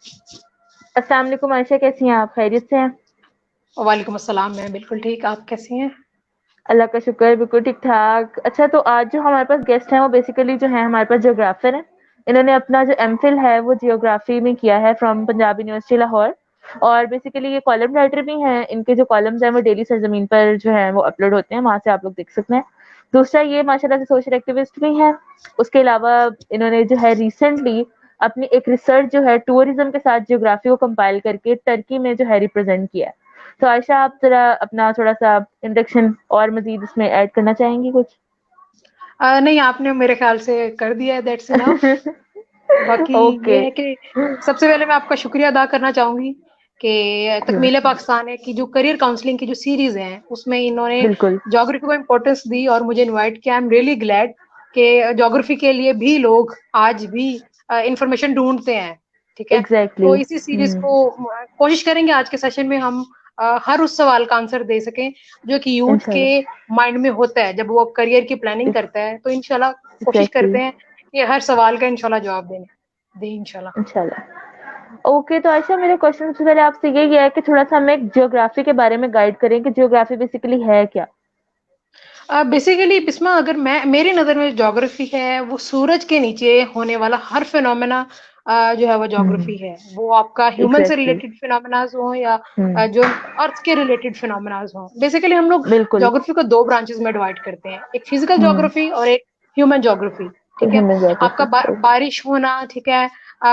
अस्सलाम वालेकुम आयशा, कैसी हैं आप? खैरियत से हैं? वालेकुम अस्सलाम। मैं बिल्कुल ठीक, आप कैसी हैं? अल्लाह का शुक्र, बिल्कुल ठीक ठाक। अच्छा, तो आज जो हमारे पास गेस्ट हैं वो बेसिकली जो है हमारे पास जियोग्राफर हैं। इन्होंने अपना जो एमफिल है वो जियोग्राफी में किया है फ्रॉम पंजाब यूनिवर्सिटी लाहौर। और बेसिकली ये कॉलम राइटर भी हैं। इनके जो कॉलम्स हैं वो डेली सरजमीन पर जो है वो अपलोड होते हैं, वहां से आप लोग देख सकते हैं। दूसरा, ये माशाल्लाह से सोशल एक्टिविस्ट भी हैं। उसके अलावा इन्होंने जो है रिसेंटली अपनी एक रिसर्च जो है टूरिज्म के साथ जियोग्राफी को कंपाइल करके टर्की में जो है रिप्रेजेंट किया है। तो आयशा, आप जरा अपना थोड़ा-सा इंट्रोडक्शन और मज़ीद इसमें ऐड करना चाहेंगी कुछ? नहीं, आपने मेरे ख्याल से कर दिया है, दैट्स इनफ। बाकी ओके। ये है कि सबसे पहले मैं आपका शुक्रिया अदा करना चाहूंगी कि तकमील पाकिस्तान है कि जो करियर काउंसलिंग की जो सीरीज है उसमें इन्होंने बिल्कुल। ज्योग्राफी को इम्पोर्टेंस दी और मुझे इनवाइट किया। आई एम रियली ग्लैड कि ज्योग्राफी के लिए भी लोग आज भी इंफॉर्मेशन ढूंढते हैं। ठीक है, एग्ज़ैक्टली। तो इसी सीरीज को कोशिश करेंगे आज के सेशन में हम हर उस सवाल का आंसर दे सकें जो कि यूथ के इंशाल्लाह। माइंड में होता है जब वो करियर की प्लानिंग इस करता है। तो इंशाल्लाह कोशिश एग्ज़ैक्टली। करते हैं कि हर सवाल का इंशाल्लाह जवाब दें इंशाल्लाह। इंशाल्लाह। ओके, तो आयशा, मेरा क्वेश्चन सबसे पहले आपसे यही है कि थोड़ा-सा हमें ज्योग्राफी के बारे में गाइड करें कि ज्योग्राफी बेसिकली है क्या? बेसिकली बिस्मा, अगर मैं मेरी नज़र में ज्योग्राफी है वो सूरज के नीचे होने वाला हर फिनोमेना जो है वो ज्योग्राफी हुँ, है। वो आपका ह्यूमन से एग्ज़ैक्टली। रिलेटेड फिनोमेनाज हो या हुँ, जो अर्थ के रिलेटेड फिनोमेनाज हो। बेसिकली हम लोग बिल्कुल। ज्योग्राफी को दो ब्रांचेस में डिवाइड करते हैं, एक फिजिकल हुँ, ज्योग्राफी और एक ह्यूमन ज्योग्राफी। ठीक है, ह्यूमन आपका ज्योग्राफी। ओके, बारिश होना, ठीक है,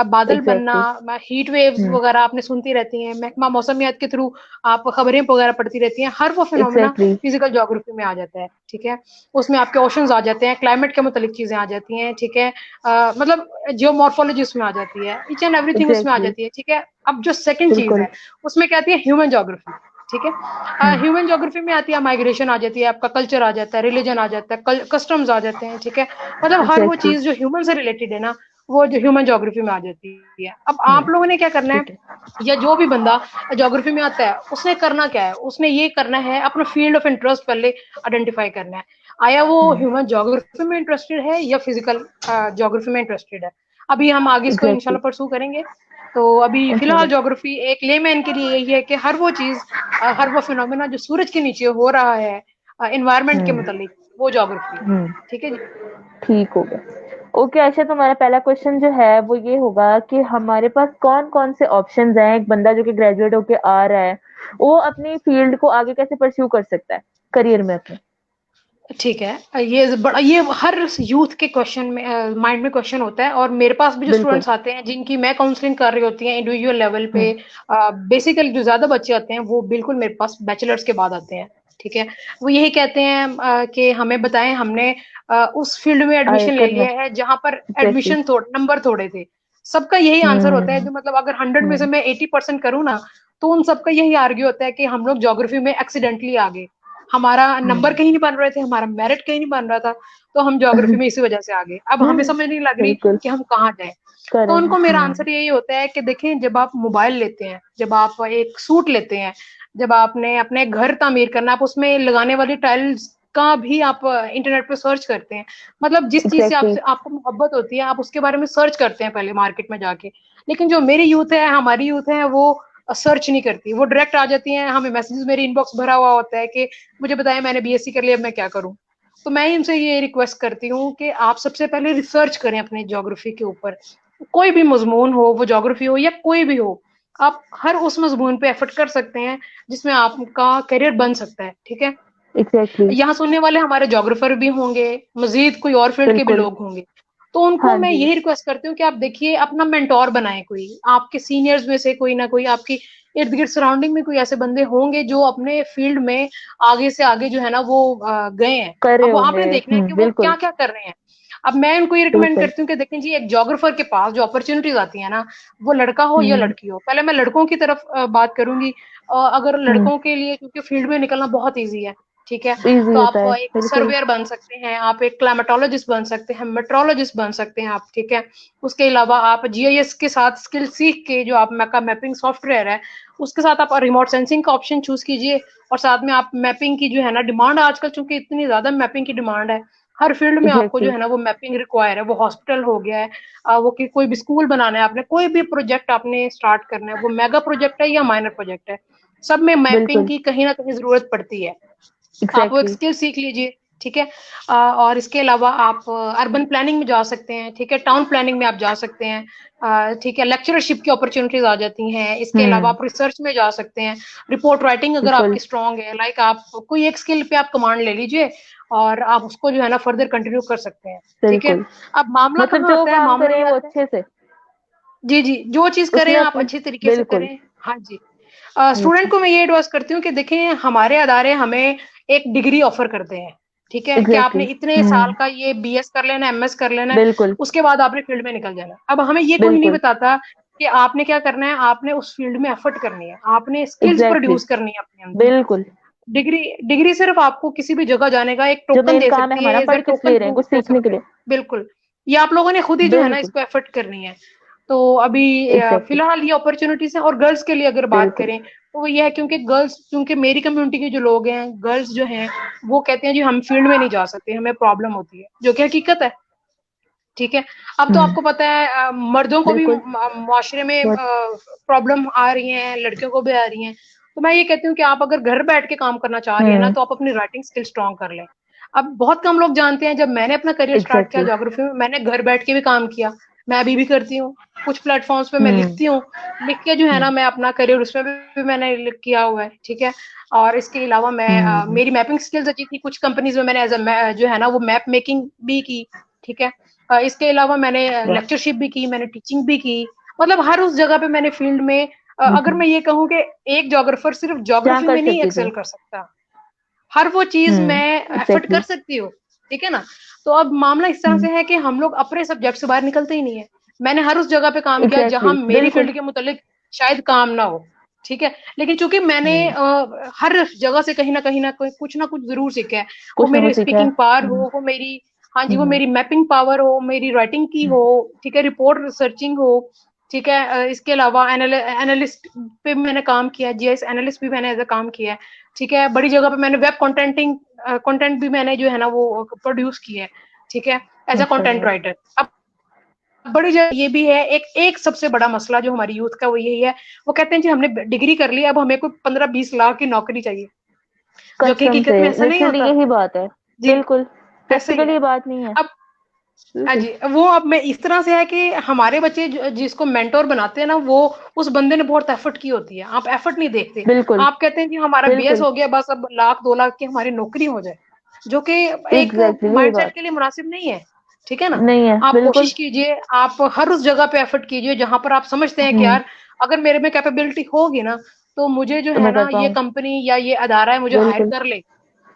बादल बनना, एग्ज़ैक्टली। हीट वेव्स हुँ, वगैरह आपने सुनती रहती हैं, महकमा मौसमियात के थ्रू आप खबरें वगैरह पढ़ती रहती हैं। हर वो फिनोमेना एग्ज़ैक्टली। फिजिकल ज्योग्राफी में आ जाता है। ठीक है, उसमें आपके ओशंस आ जाते हैं, क्लाइमेट के मुतालिक चीजें आ जाती हैं। ठीक है, मतलब जियोमॉर्फोलॉजी उसमें आ जाती है, ईच एंड एवरीथिंग उसमें आ एग्ज़ैक्टली। जाती है। ठीक है, अब जो सेकंड चीज बिल्कुल। है उसमें क्या आती है, ह्यूमन ज्योग्राफी। ठीक है, हुँ, ह्यूमन ज्योग्राफी में आती है माइग्रेशन आ जाती है, आपका कल्चर आ जाता है, रिलीजन आ जाता है, कस्टम्स आ जाते हैं। ठीक है, मतलब हर वो एग्ज़ैक्टली। चीज जो ह्यूमन से रिलेटेड है ना, वो जो ह्यूमन ज्योग्राफी में आ जाती है। अब हुँ, आप लोगों ने क्या करना है, ठीक है। या जो भी बंदा ज्योग्राफी में आता है उसने करना क्या है, उसने ये करना है अपना फील्ड ऑफ इंटरेस्ट पहले आइडेंटिफाई करना है। आया वो हुँ, ह्यूमन ज्योग्राफी में इंटरेस्टेड है या फिजिकल ज्योग्राफी में इंटरेस्टेड है। अभी हम आगे इसको एग्ज़ैक्टली। इंशाल्लाह परसू करेंगे। तो अभी फिलहाल इंशाल्लाह। ज्योग्राफी एक लेमैन के लिए यही है कि हर वो चीज, हर वो फिनोमेना जो सूरज के नीचे हो रहा है एनवायरनमेंट के हुँ, मुतालिक, वो ज्योग्राफी है। हुँ, ठीक है जी। ठीक हो गया। ओके आयशा, तो हमारा पहला क्वेश्चन जो है वो ये होगा कि हमारे पास कौन-कौन से ऑप्शंस हैं, एक बंदा जो कि ग्रेजुएट होके आ रहा है, वो अपनी फील्ड को आगे कैसे परस्यू कर सकता है, करियर में अपने? ठीक है, ये हर यूथ के क्वेश्चन में माइंड में क्वेश्चन होता है। और मेरे पास भी जो बिल्कुल। स्टूडेंट्स आते हैं जिनकी मैं काउंसलिंग कर रही होती है इंडिविजुअल लेवल पे, हुँ, बेसिकली जो ज्यादा बच्चे आते हैं वो बिल्कुल मेरे पास बैचलर्स के बाद आते हैं। ठीक है, वो यही कहते हैं कि हमें बताएं, हमने उस फील्ड में आगे एडमिशन ले करना लिया है। है जहां पर एग्ज़ैक्टली। एडमिशन नंबर थोड़े थे। सबका यही आंसर होता है, हुँ, जो मतलब अगर 100 में से हुँ, मैं 80% करूँ ना, तो उन सबका यही आर्ग्यू होता है कि हम लोग ज्योग्राफी में एक्सीडेंटली आ गए, हमारा नंबर हुँ। कहीं नहीं बन रहे थे, हमारा मेरिट कहीं नहीं बन रहा था, तो हम ज्योग्राफी में इसी वजह से आ गए। अब हमें समझ नहीं लग रही बिल्कुल, कि हम कहाँ जाएं। तो करें। उनको मेरा हुँ, आंसर यही होता है कि देखें, जब आप मोबाइल लेते हैं, जब आप एक सूट लेते हैं, जब आपने अपने घर तामीर करना, आप उसमें लगाने वाली टाइल्स का भी आप इंटरनेट पे सर्च करते हैं। मतलब जिस चीज से एग्ज़ैक्टली। आपसे आपको मोहब्बत होती है आप उसके बारे में सर्च करते हैं पहले मार्केट में जाके। लेकिन जो मेरी यूथ है, हमारी यूथ है, वो सर्च नहीं करती, वो डायरेक्ट आ जाती है, हमें मैसेजेस, मेरी इनबॉक्स भरा हुआ होता है कि मुझे बताया, मैंने बीएससी कर लिया, अब मैं क्या करूं। तो मैं इनसे ये रिक्वेस्ट करती हूँ कि आप सबसे पहले रिसर्च करें अपने ज्योग्राफी के ऊपर। कोई भी मजमून हो, वो ज्योग्राफी हो या कोई भी हो, आप हर उस मजमून पे एफर्ट कर सकते हैं जिसमें आपका करियर बन सकता है। ठीक है, एग्ज़ैक्टली। यहाँ सुनने वाले हमारे जोग्राफर भी होंगे, मजीद कोई और फील्ड के भी बिल्कुल। लोग होंगे। तो उनको हाँ मैं जी। यही रिक्वेस्ट करती हूँ कि आप देखिए, अपना मेंटोर बनाए, कोई आपके सीनियर्स में से कोई ना कोई, आपकी इर्द गिर्द सराउंडिंग में कोई ऐसे बंदे होंगे जो अपने फील्ड में आगे से आगे जो है ना वो गए हैं। कर रहे अब वो होंगे। आपने देखना है कि वो क्या बिल्कुल, क्या कर रहे हैं। अब मैं उनको ये रिकमेंड बिल्कुल। करती हूँ कि देखें जी, एक जोग्राफर के पास जो अपॉर्चुनिटीज आती है ना, वो लड़का हो या हुँ, लड़की हो। पहले मैं लड़कों की तरफ बात करूंगी। अगर हुँ। लड़कों के लिए, क्योंकि फील्ड में निकलना बहुत ईजी है। ठीक है, ईज़ी तो होता आप है, एक बिल्कुल। सर्वेयर बन सकते हैं, आप एक क्लाइमेटोलॉजिस्ट बन सकते हैं, मेट्रोलॉजिस्ट बन सकते हैं आप। ठीक है, उसके अलावा आप जीआईएस के साथ स्किल सीख के, जो आप मैका मैपिंग सॉफ्टवेयर है, उसके साथ आप रिमोट सेंसिंग का ऑप्शन चूज कीजिए। और साथ में आप मैपिंग की जो है ना डिमांड आजकल, चूंकि इतनी ज्यादा मैपिंग की डिमांड है, हर फील्ड में आपको जो एग्जैक्टली। है ना वो मैपिंग रिक्वायर है, वो हॉस्पिटल हो गया है, वो कि कोई भी स्कूल बनाना है आपने, कोई भी प्रोजेक्ट आपने स्टार्ट करना है, वो मेगा प्रोजेक्ट है या माइनर प्रोजेक्ट है, सब में मैपिंग बिल्कुल। की कहीं ना कहीं जरूरत पड़ती है। आप वो एक एग्जैक्टली। स्किल सीख लीजिए, ठीक है। और इसके अलावा आप अर्बन प्लानिंग में जा सकते हैं, ठीक है, टाउन प्लानिंग में आप जा सकते हैं, ठीक है, लेक्चरशिप की अपॉर्चुनिटीज आ जाती हैं। इसके अलावा हम्म। आप रिसर्च में जा सकते हैं, रिपोर्ट राइटिंग अगर बिल्कुल। आपकी स्ट्रांग है, लाइक आप कोई एक स्किल पे आप कमांड ले लीजिए और आप उसको जो है ना फर्दर कंटिन्यू कर सकते हैं, ठीक है। बिल्कुल। अब मामला मतलब कहाँ जो आता है, काम मामला करें ये वो आता है, अच्छे से जी जी, जो चीज करें उसमें आप अपने। अच्छे तरीके से बिल्कुल। करें। हाँ जी। स्टूडेंट बिल्कुल। को मैं ये एडवाइस करती हूँ कि देखें, हमारे अदारे हमें एक डिग्री ऑफर करते हैं, ठीक है, कि आपने एग्जैक्टली। इतने साल का ये बीएस कर लेना है, एमएस कर लेना है, बिल्कुल। उसके बाद आपने फील्ड में निकल जाना है। अब हमें ये कोई नहीं बिल्कुल। बताता कि आपने क्या करना है, आपने उस फील्ड में एफर्ट करनी है, आपने स्किल्स एग्जैक्टली। प्रोड्यूस करनी है अपने अंदर। बिल्कुल। डिग्री डिग्री सिर्फ आपको किसी भी जगह जाने का एक जो टोकन मेन दे काम है सकती हमारा, है, एज अ पढ़ किस टोकन लिए रहे हैं, प्रूफ कुछ हो सीखने के सकता है। लिए। बिल्कुल, ये आप लोगों ने खुद ही जो है ना बिल्कुल। इसको एफर्ट करनी है। तो अभी एग्जैक्टली। फिलहाल ये अपॉर्चुनिटीज है। और गर्ल्स के लिए अगर बात बिल्कुल। करें तो वो ये है, क्योंकि गर्ल्स, क्योंकि मेरी कम्युनिटी के जो लोग हैं, गर्ल्स जो हैं, वो कहते हैं जी हम फील्ड में नहीं जा सकते, हमें प्रॉब्लम होती है, जो कि हकीकत है, ठीक है। अब तो हम्म। आपको पता है मर्दों को भी बिल्कुल। मुआशरे में बहुत। प्रॉब्लम आ रही है, लड़कियों को भी आ रही है। तो मैं ये कहती हूँ कि आप अगर घर बैठ के काम करना चाह रही है ना, हम्म। तो आप अपनी राइटिंग स्किल स्ट्रॉन्ग कर लें। अब बहुत कम लोग जानते हैं, जब मैंने अपना करियर स्टार्ट किया एग्जैक्टली। ज्योग्राफी में, मैंने घर बैठ के भी काम किया। मैं अभी भी करती हूँ, कुछ प्लेटफॉर्म्स पे मैं हम्म। लिखती हूँ, लिख के जो है ना हम्म। मैं अपना करियर उसमें भी मैंने किया हुआ है, ठीक है। और इसके अलावा मैं हम्म। मेरी मैपिंग स्किल्स अच्छी थी, कुछ कंपनीज में मैंने एज अ जो है ना वो मैप मेकिंग भी की, ठीक है। इसके अलावा मैंने वाह। लेक्चरशिप भी की, मैंने टीचिंग भी की। मतलब हर उस जगह पे मैंने फील्ड में अगर हम्म। मैं ये कहूँ कि एक जोग्राफर सिर्फ जहाँ जोग्राफी कर में नहीं सकती थी। एक्सेल कर सकता, हर वो चीज मैं एफर्ट एग्जैक्टली। कर सकती हूँ, ठीक है ना। तो अब मामला इस तरह हम्म। से है कि हम लोग अपने सब्जेक्ट से बाहर निकलते ही नहीं है। मैंने हर उस जगह पे काम किया जहां एग्जैक्टली। मेरी बिल्कुल। फील्ड के मुतालिक शायद काम ना हो, ठीक है। लेकिन चूंकि मैंने हम्म। हर जगह से कहीं ना कोई कुछ ना कुछ जरूर सीखा है, वो कुछ ना मेरी कुछ सीखा है। स्पीकिंग पावर हो, वो मेरी, हाँ जी, वो हम्म। मेरी मैपिंग पावर हो, मेरी राइटिंग की हो, ठीक है, रिपोर्ट रिसर्चिंग हो, ठीक है। इसके अलावा एनालिस्ट पे भी मैंने काम किया, जीआईएस एनालिस्ट भी मैंने एज अ काम किया है, ठीक है। बड़ी जगह पे मैंने वेब कंटेंटिंग कंटेंट भी मैंने जो है ना वो प्रोड्यूस किया है, ठीक है, एज अ कंटेंट माशाल्लाह। राइटर। अब बड़ी जगह ये भी है, एक एक सबसे बड़ा मसला जो हमारी यूथ का वो यही है, वो कहते हैं जी हमने डिग्री कर ली, अब हमें कोई 15-20 लाख की नौकरी चाहिए, जो कि कसम हकीकत से में ऐसा नहीं लिटरली होता। यही बात है। जी, बिल्कुल। ऐसा ही प्रैक्टिकली है। ये बात नहीं है। अब हाँ बिल्कुल। जी, वो अब मैं इस तरह से है कि हमारे बच्चे जिसको मेंटोर बनाते हैं ना, वो उस बंदे ने बहुत एफर्ट की होती है, आप एफर्ट नहीं देखते। बिल्कुल। आप कहते हैं कि हमारा बीएस बिल्कुल। हो गया, बस अब 1-2 लाख की हमारी नौकरी हो जाए, जो कि एक एग्जैक्टली वही माइंडसेट बात। के लिए मुनासिब नहीं है, ठीक है ना। नहीं है। आप बिल्कुल। कोशिश कीजिए, आप हर उस जगह पे एफर्ट कीजिए जहां पर आप समझते हैं कि हम्म। यार अगर मेरे में कैपेबिलिटी होगी ना, तो मुझे जो तो है मैं कर ना ये पाऊँ। कंपनी या ये अदारा है मुझे हायर बिल्कुल। कर ले,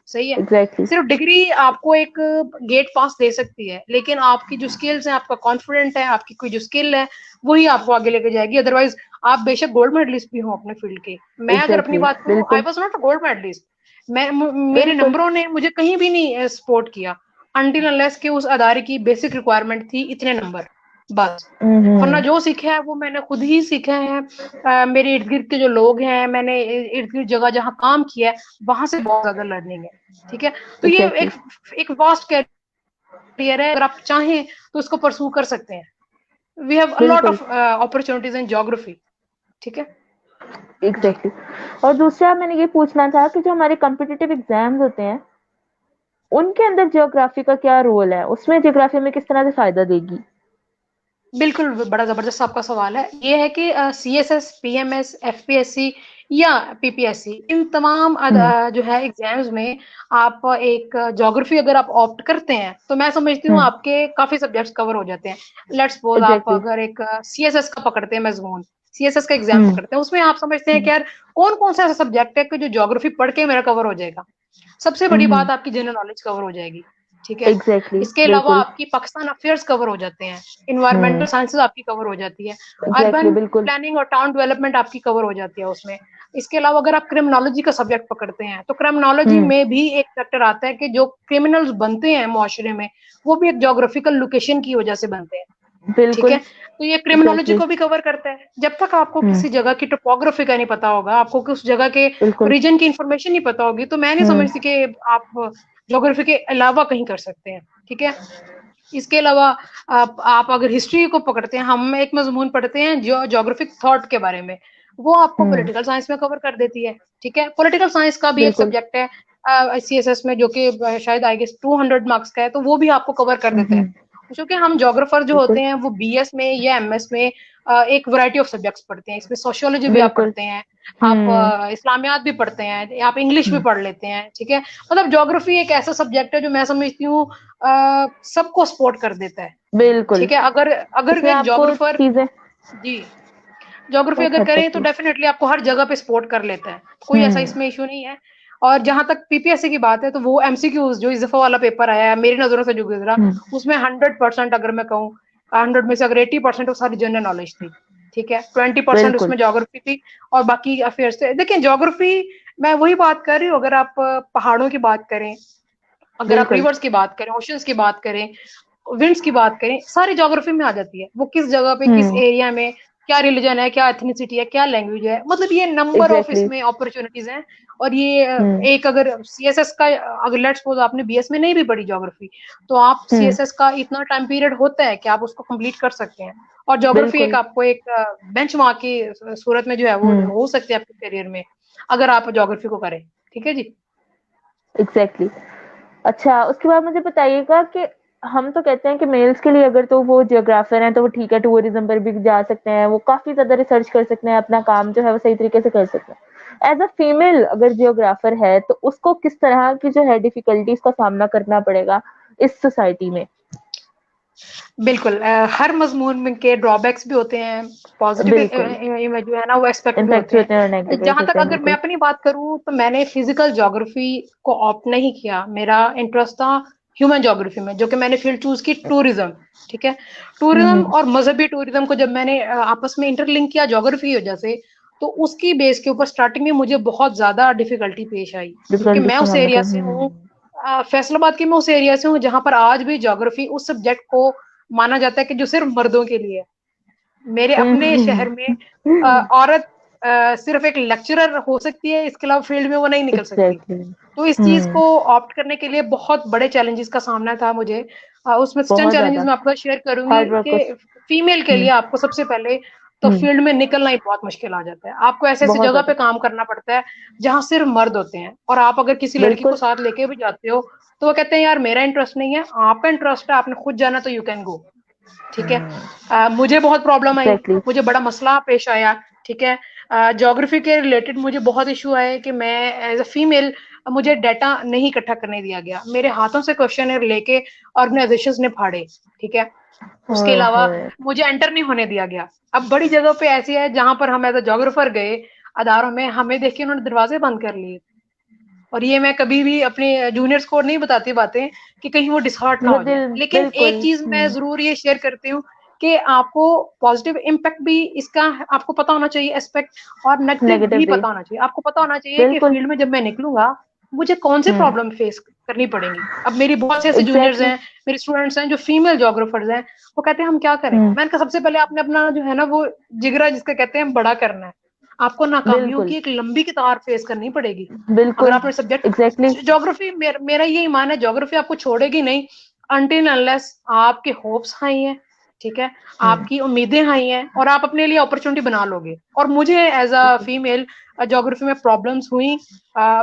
सही है। एग्जैक्टली। सिर्फ डिग्री आपको एक गेट पास दे सकती है, लेकिन आपकी जो स्किल्स है, आपका कॉन्फिडेंट है, आपकी कोई जो स्किल है, वही आपको आगे लेके जाएगी। अदरवाइज आप बेशक गोल्ड मेडलिस्ट भी हो अपने फील्ड के, मैं अगर अपनी एग्जैक्टली। बात करूं, आई बिल्कुल। Was not a gold medallist. मेरे बिल्कुल। नंबरों ने मुझे कहीं भी नहीं सपोर्ट किया, अनटिल अनलेस कि उस अदारे की बेसिक रिक्वायरमेंट थी इतने नंबर, बस। वरना हम्म। जो सीखा है वो मैंने खुद ही सीखा है। मेरे इर्द गिर्द के जो लोग हैं, मैंने इर्द गिर्द जगह जहाँ काम किया है, वहां से बहुत ज्यादा लर्निंग है, ठीक है। तो ये एग्जैक्टली। एक वास्ट कैरियर है, अगर आप चाहें तो इसको परसू कर सकते हैं। वी हैव अ लॉट बिल्कुल। ऑफ अपॉर्चुनिटीज इन ज्योग्राफी, ठीक है। जी, एग्जैक्टली। और दूसरा मैंने ये पूछना था कि जो हमारे कॉम्पिटिटिव एग्जाम्स होते हैं उनके अंदर जियोग्राफी का क्या रोल है, उसमें जियोग्राफी में किस तरह से फायदा देगी। बिल्कुल बड़ा जबरदस्त आपका सवाल है। ये है कि सीएसएस, पीएमएस, एफपीएससी या पीपीएससी, इन तमाम हम्म। जो है एग्जाम्स में आप एक ज्योग्राफी अगर आप ऑप्ट करते हैं, तो मैं समझती हूँ हम्म। आपके काफी सब्जेक्ट्स कवर हो जाते हैं। लेट्स सपोज आप एग्जैक्टली। अगर एक सीएसएस का पकड़ते हैं, मजमून सीएसएस का एग्जाम हम्म। पकड़ते हैं, उसमें आप समझते हैं कि हम्म। यार कौन कौन सा ऐसा सब्जेक्ट है कि जो ज्योग्राफी पढ़ के मेरा कवर हो जाएगा। सबसे बड़ी बात आपकी जनरल नॉलेज कवर हो जाएगी, ठीक है। एग्जैक्टली। इसके अलावा बिल्कुल। आपकी पाकिस्तान अफेयर्स कवर हो जाते हैं, इन्वायरमेंटल हम्म। साइंसेज आपकी कवर हो जाती है, एग्जैक्टली। अर्बन बिल्कुल। प्लानिंग और टाउन डेवलपमेंट आपकी कवर हो जाती है उसमें। इसके अलावा अगर आप क्रिमिनोलॉजी का सब्जेक्ट पकड़ते हैं, तो क्रिमिनोलॉजी हम्म। में भी एक फैक्टर आता है कि जो क्रिमिनल्स बनते हैं मुआशरे में, वो भी एक जोग्राफिकल लोकेशन की वजह से बनते हैं, ठीक है। बिल्कुल, तो ये क्रिमिनोलॉजी एग्ज़ैक्टली, को भी कवर करता है। जब तक आपको हुँ, किसी जगह की टोपोग्राफी का नहीं पता होगा, आपको उस जगह के बिल्कुल, रीजन की इंफॉर्मेशन नहीं पता होगी, तो मैं नहीं हुँ, समझती कि आप ज्योग्राफी के अलावा कहीं कर सकते हैं। ठीक है। इसके अलावा आप अगर हिस्ट्री को पकड़ते हैं, हम एक मजमून पढ़ते हैं जो ज्योग्राफिक थॉट के बारे में, वो आपको हुँ, पॉलिटिकल साइंस में कवर कर देती है। ठीक है। पॉलिटिकल साइंस का भी एक बिल्कुल, सब्जेक्ट है सीएसएस में, जो कि शायद आई गेस 200 मार्क्स का है, तो वो भी आपको कवर कर हुँ, देता है। हुँ, क्योंकि हम जोग्राफर जो बिल्कुल, होते हैं वो बीएस में या एमएस में एक वैरायटी ऑफ सब्जेक्ट्स पढ़ते हैं। इसमें सोशियोलॉजी भी आप बिल्कुल, पढ़ते हैं, आप हुँ, इस्लामियात भी पढ़ते हैं, आप इंग्लिश भी हुँ, पढ़ लेते हैं। ठीक है। मतलब ज्योग्राफी एक ऐसा सब्जेक्ट है जो मैं समझती हूँ सबको सपोर्ट कर देता है। बिल्कुल, ठीक है। अगर अगर इसमें एक आपको जोग्राफर, चीज़ें जी, ज्योग्राफी बहुत अगर हद तक करें तो थी। डेफिनेटली आपको हर जगह पे सपोर्ट कर लेता है, कोई ऐसा हुँ, इसमें इशू नहीं है। और जहां तक पीपीएससी की बात है, तो वो एमसीक्यूज जो इस दफा वाला पेपर आया है मेरी नजरों से जो गुजरा, हुँ, उसमें 100% अगर मैं कहूँ, 100 में से अगर 80% वो सारी जनरल नॉलेज थी। ठीक है। 20% बिल्कुल, उसमें ज्योग्राफी थी और बाकी अफेयर्स थे। देखिए ज्योग्राफी, मैं वही बात कर रही हूँ, अगर आप पहाड़ों की बात करें, अगर आप बिल्कुल, रिवर्स की बात करें, ओशंस की बात करें, विंड्स की बात करें, सारी ज्योग्राफी में आ जाती है। वो किस जगह पे, किस हुँ, एरिया में क्या रिलीजन है, क्या एथनिसिटी है, क्या लैंग्वेज है, मतलब ये नंबर ऑफ एग्ज़ैक्टली, इसमें अपॉर्चुनिटीज हैं। और ये हुँ, एक अगर सीएसएस का, अगर लेट्स सपोज आपने बीएस में नहीं भी पढ़ी ज्योग्राफी, तो आप हुँ, सीएसएस का इतना टाइम पीरियड होता है कि आप उसको कंप्लीट कर सकते हैं। और ज्योग्राफी एक बिल्कुल, आपको एक बेंचमार्क की सूरत में जो है वो हुँ, हो सकती है आपके करियर में, अगर आप ज्योग्राफी को करें। ठीक है जी। एग्ज़ैक्टली। अच्छा, उसके बाद मुझे बताइएगा कि हम तो कहते हैं कि मेल्स के लिए अगर तो वो जियोग्राफर हैं तो वो ठीक है, टूरिज्म पर भी जा सकते हैं, वो काफ़ी ज़्यादा रिसर्च कर सकते हैं, अपना काम जो है वो सही तरीके से कर सकते हैं। एज़ अ फीमेल अगर जियोग्राफर है तो उसको किस तरह की जो है डिफिकल्टीज़ का सामना करना पड़ेगा इस सोसाइटी में? बिल्कुल हर मजमून में के ड्रॉबैक्स भी होते हैं, पॉजिटिव बिल्कुल, जो है ना वो एस्पेक्ट भी इम्पैक्ट्स होते भी होते हैं और हैं। नेगेटिव्स जहां तक होते हैं, अगर मैं बिल्कुल। अपनी बात करूं, तो मैंने फिजिकल ज्योग्राफी को ऑप्ट नहीं किया, मेरा इंटरेस्ट था ह्यूमन ज्योग्राफी में, जो कि मैंने फील्ड चूज की टूरिज्म। ठीक है। हुँ, टूरिज्म हुँ, और मजहबी टूरिज्म को जब मैंने आपस में इंटरलिंक किया ज्योग्राफी की वजह से, तो उसकी बेस के ऊपर स्टार्टिंग में मुझे बहुत ज्यादा डिफिकल्टी पेश आई, क्योंकि मैं डिफिकल्टीज़ का उस सामना एरिया कर से हूँ, फैसलाबाद की मैं उस एरिया से हूँ जहां पर आज भी ज्योग्राफी उस सब्जेक्ट को माना जाता है कि जो सिर्फ मर्दों के लिए है। मेरे अपने शहर में औरत सिर्फ एक लेक्चरर हो सकती है, इसके अलावा फील्ड में वो नहीं निकल सकती। एग्ज़ैक्टली, तो इस चीज हुँ, को ऑप्ट करने के लिए बहुत बड़े चैलेंजेस का सामना था मुझे। उसमें से चंद बहुत चैलेंजेस ज़्यादा मैं आपको शेयर करूंगी हार्ड वर्क कि उस फीमेल के हुँ, लिए आपको सबसे पहले तो हुँ, फील्ड में निकलना ही बहुत मुश्किल आ जाता है। आपको ऐसे ऐसी बहुत जगह पे ज़्यादा, काम करना पड़ता है जहां सिर्फ मर्द होते हैं, और आप अगर किसी लड़की को बिल्कुल, साथ लेके भी जाते हो, तो वो कहते हैं यार मेरा इंटरेस्ट नहीं है, आपका इंटरेस्ट है, आपने खुद जाना तो यू कैन गो। ठीक है। हुँ, मुझे बहुत प्रॉब्लम आई, एग्ज़ैक्टली, मुझे बड़ा मसला पेश आया। ठीक है। ज्योग्राफी के रिलेटेड मुझे बहुत इशू आए कि मैं एज अ फीमेल, मुझे डाटा नहीं इकट्ठा करने दिया गया, मेरे हाथों से क्वेश्चन लेके ऑर्गेनाइजेशंस ने फाड़े। ठीक है। उसके ओए अलावा होए! मुझे एंटर नहीं होने दिया गया। अब बड़ी जगह पे ऐसी है जहां पर हम एज अ जोग्राफर गए अदारों में, हमें देख के उन्होंने दरवाजे बंद कर लिए। और ये मैं कभी भी अपने जूनियर्स को नहीं बताती बातें कि कहीं वो डिसहार्ट ना मतलब हो जाए, दिल लेकिन एक बिल्कुल, चीज मैं हुँ, जरूर ये शेयर करती हूँ कि आपको पॉजिटिव इम्पैक्ट भी इसका आपको पता होना चाहिए एस्पेक्ट, और नेगेटिव नेगेटिव भी भी, पता होना चाहिए। आपको पता होना चाहिए कि बिल्कुल, फील्ड में जब मैं निकलूंगा मुझे कौन से हुँ, प्रॉब्लम फेस करनी पड़ेंगी। अब मेरी बहुत से ऐसे जूनियर्स एग्ज़ैक्टली, हैं, मेरे स्टूडेंट्स हैं जो फीमेल जोग्राफर्स हैं, वो कहते हैं हम क्या करें। हुँ, मैंने कहा सबसे पहले आपने अपना जो है ना वो जिगरा जिसका कहते हैं बड़ा करना है। आपको नाकामियों बिल्कुल, की एक लंबी कतार फेस करनी पड़ेगी। अगर बिल्कुल, आपने सब्जेक्ट, एग्ज़ैक्टली, ज्योग्राफी, मेरा ये ईमान है ज्योग्राफी आपको छोड़ेगी नहीं अनटिल अनलेस आपके होप्स हाई हैं। ठीक है। हुँ, आपकी उम्मीदें हाई हैं और आप अपने लिए अपॉर्चुनिटी बना लोगे। और मुझे एज अ बिल्कुल, फीमेल ज्योग्राफी में प्रॉब्लम्स हुई,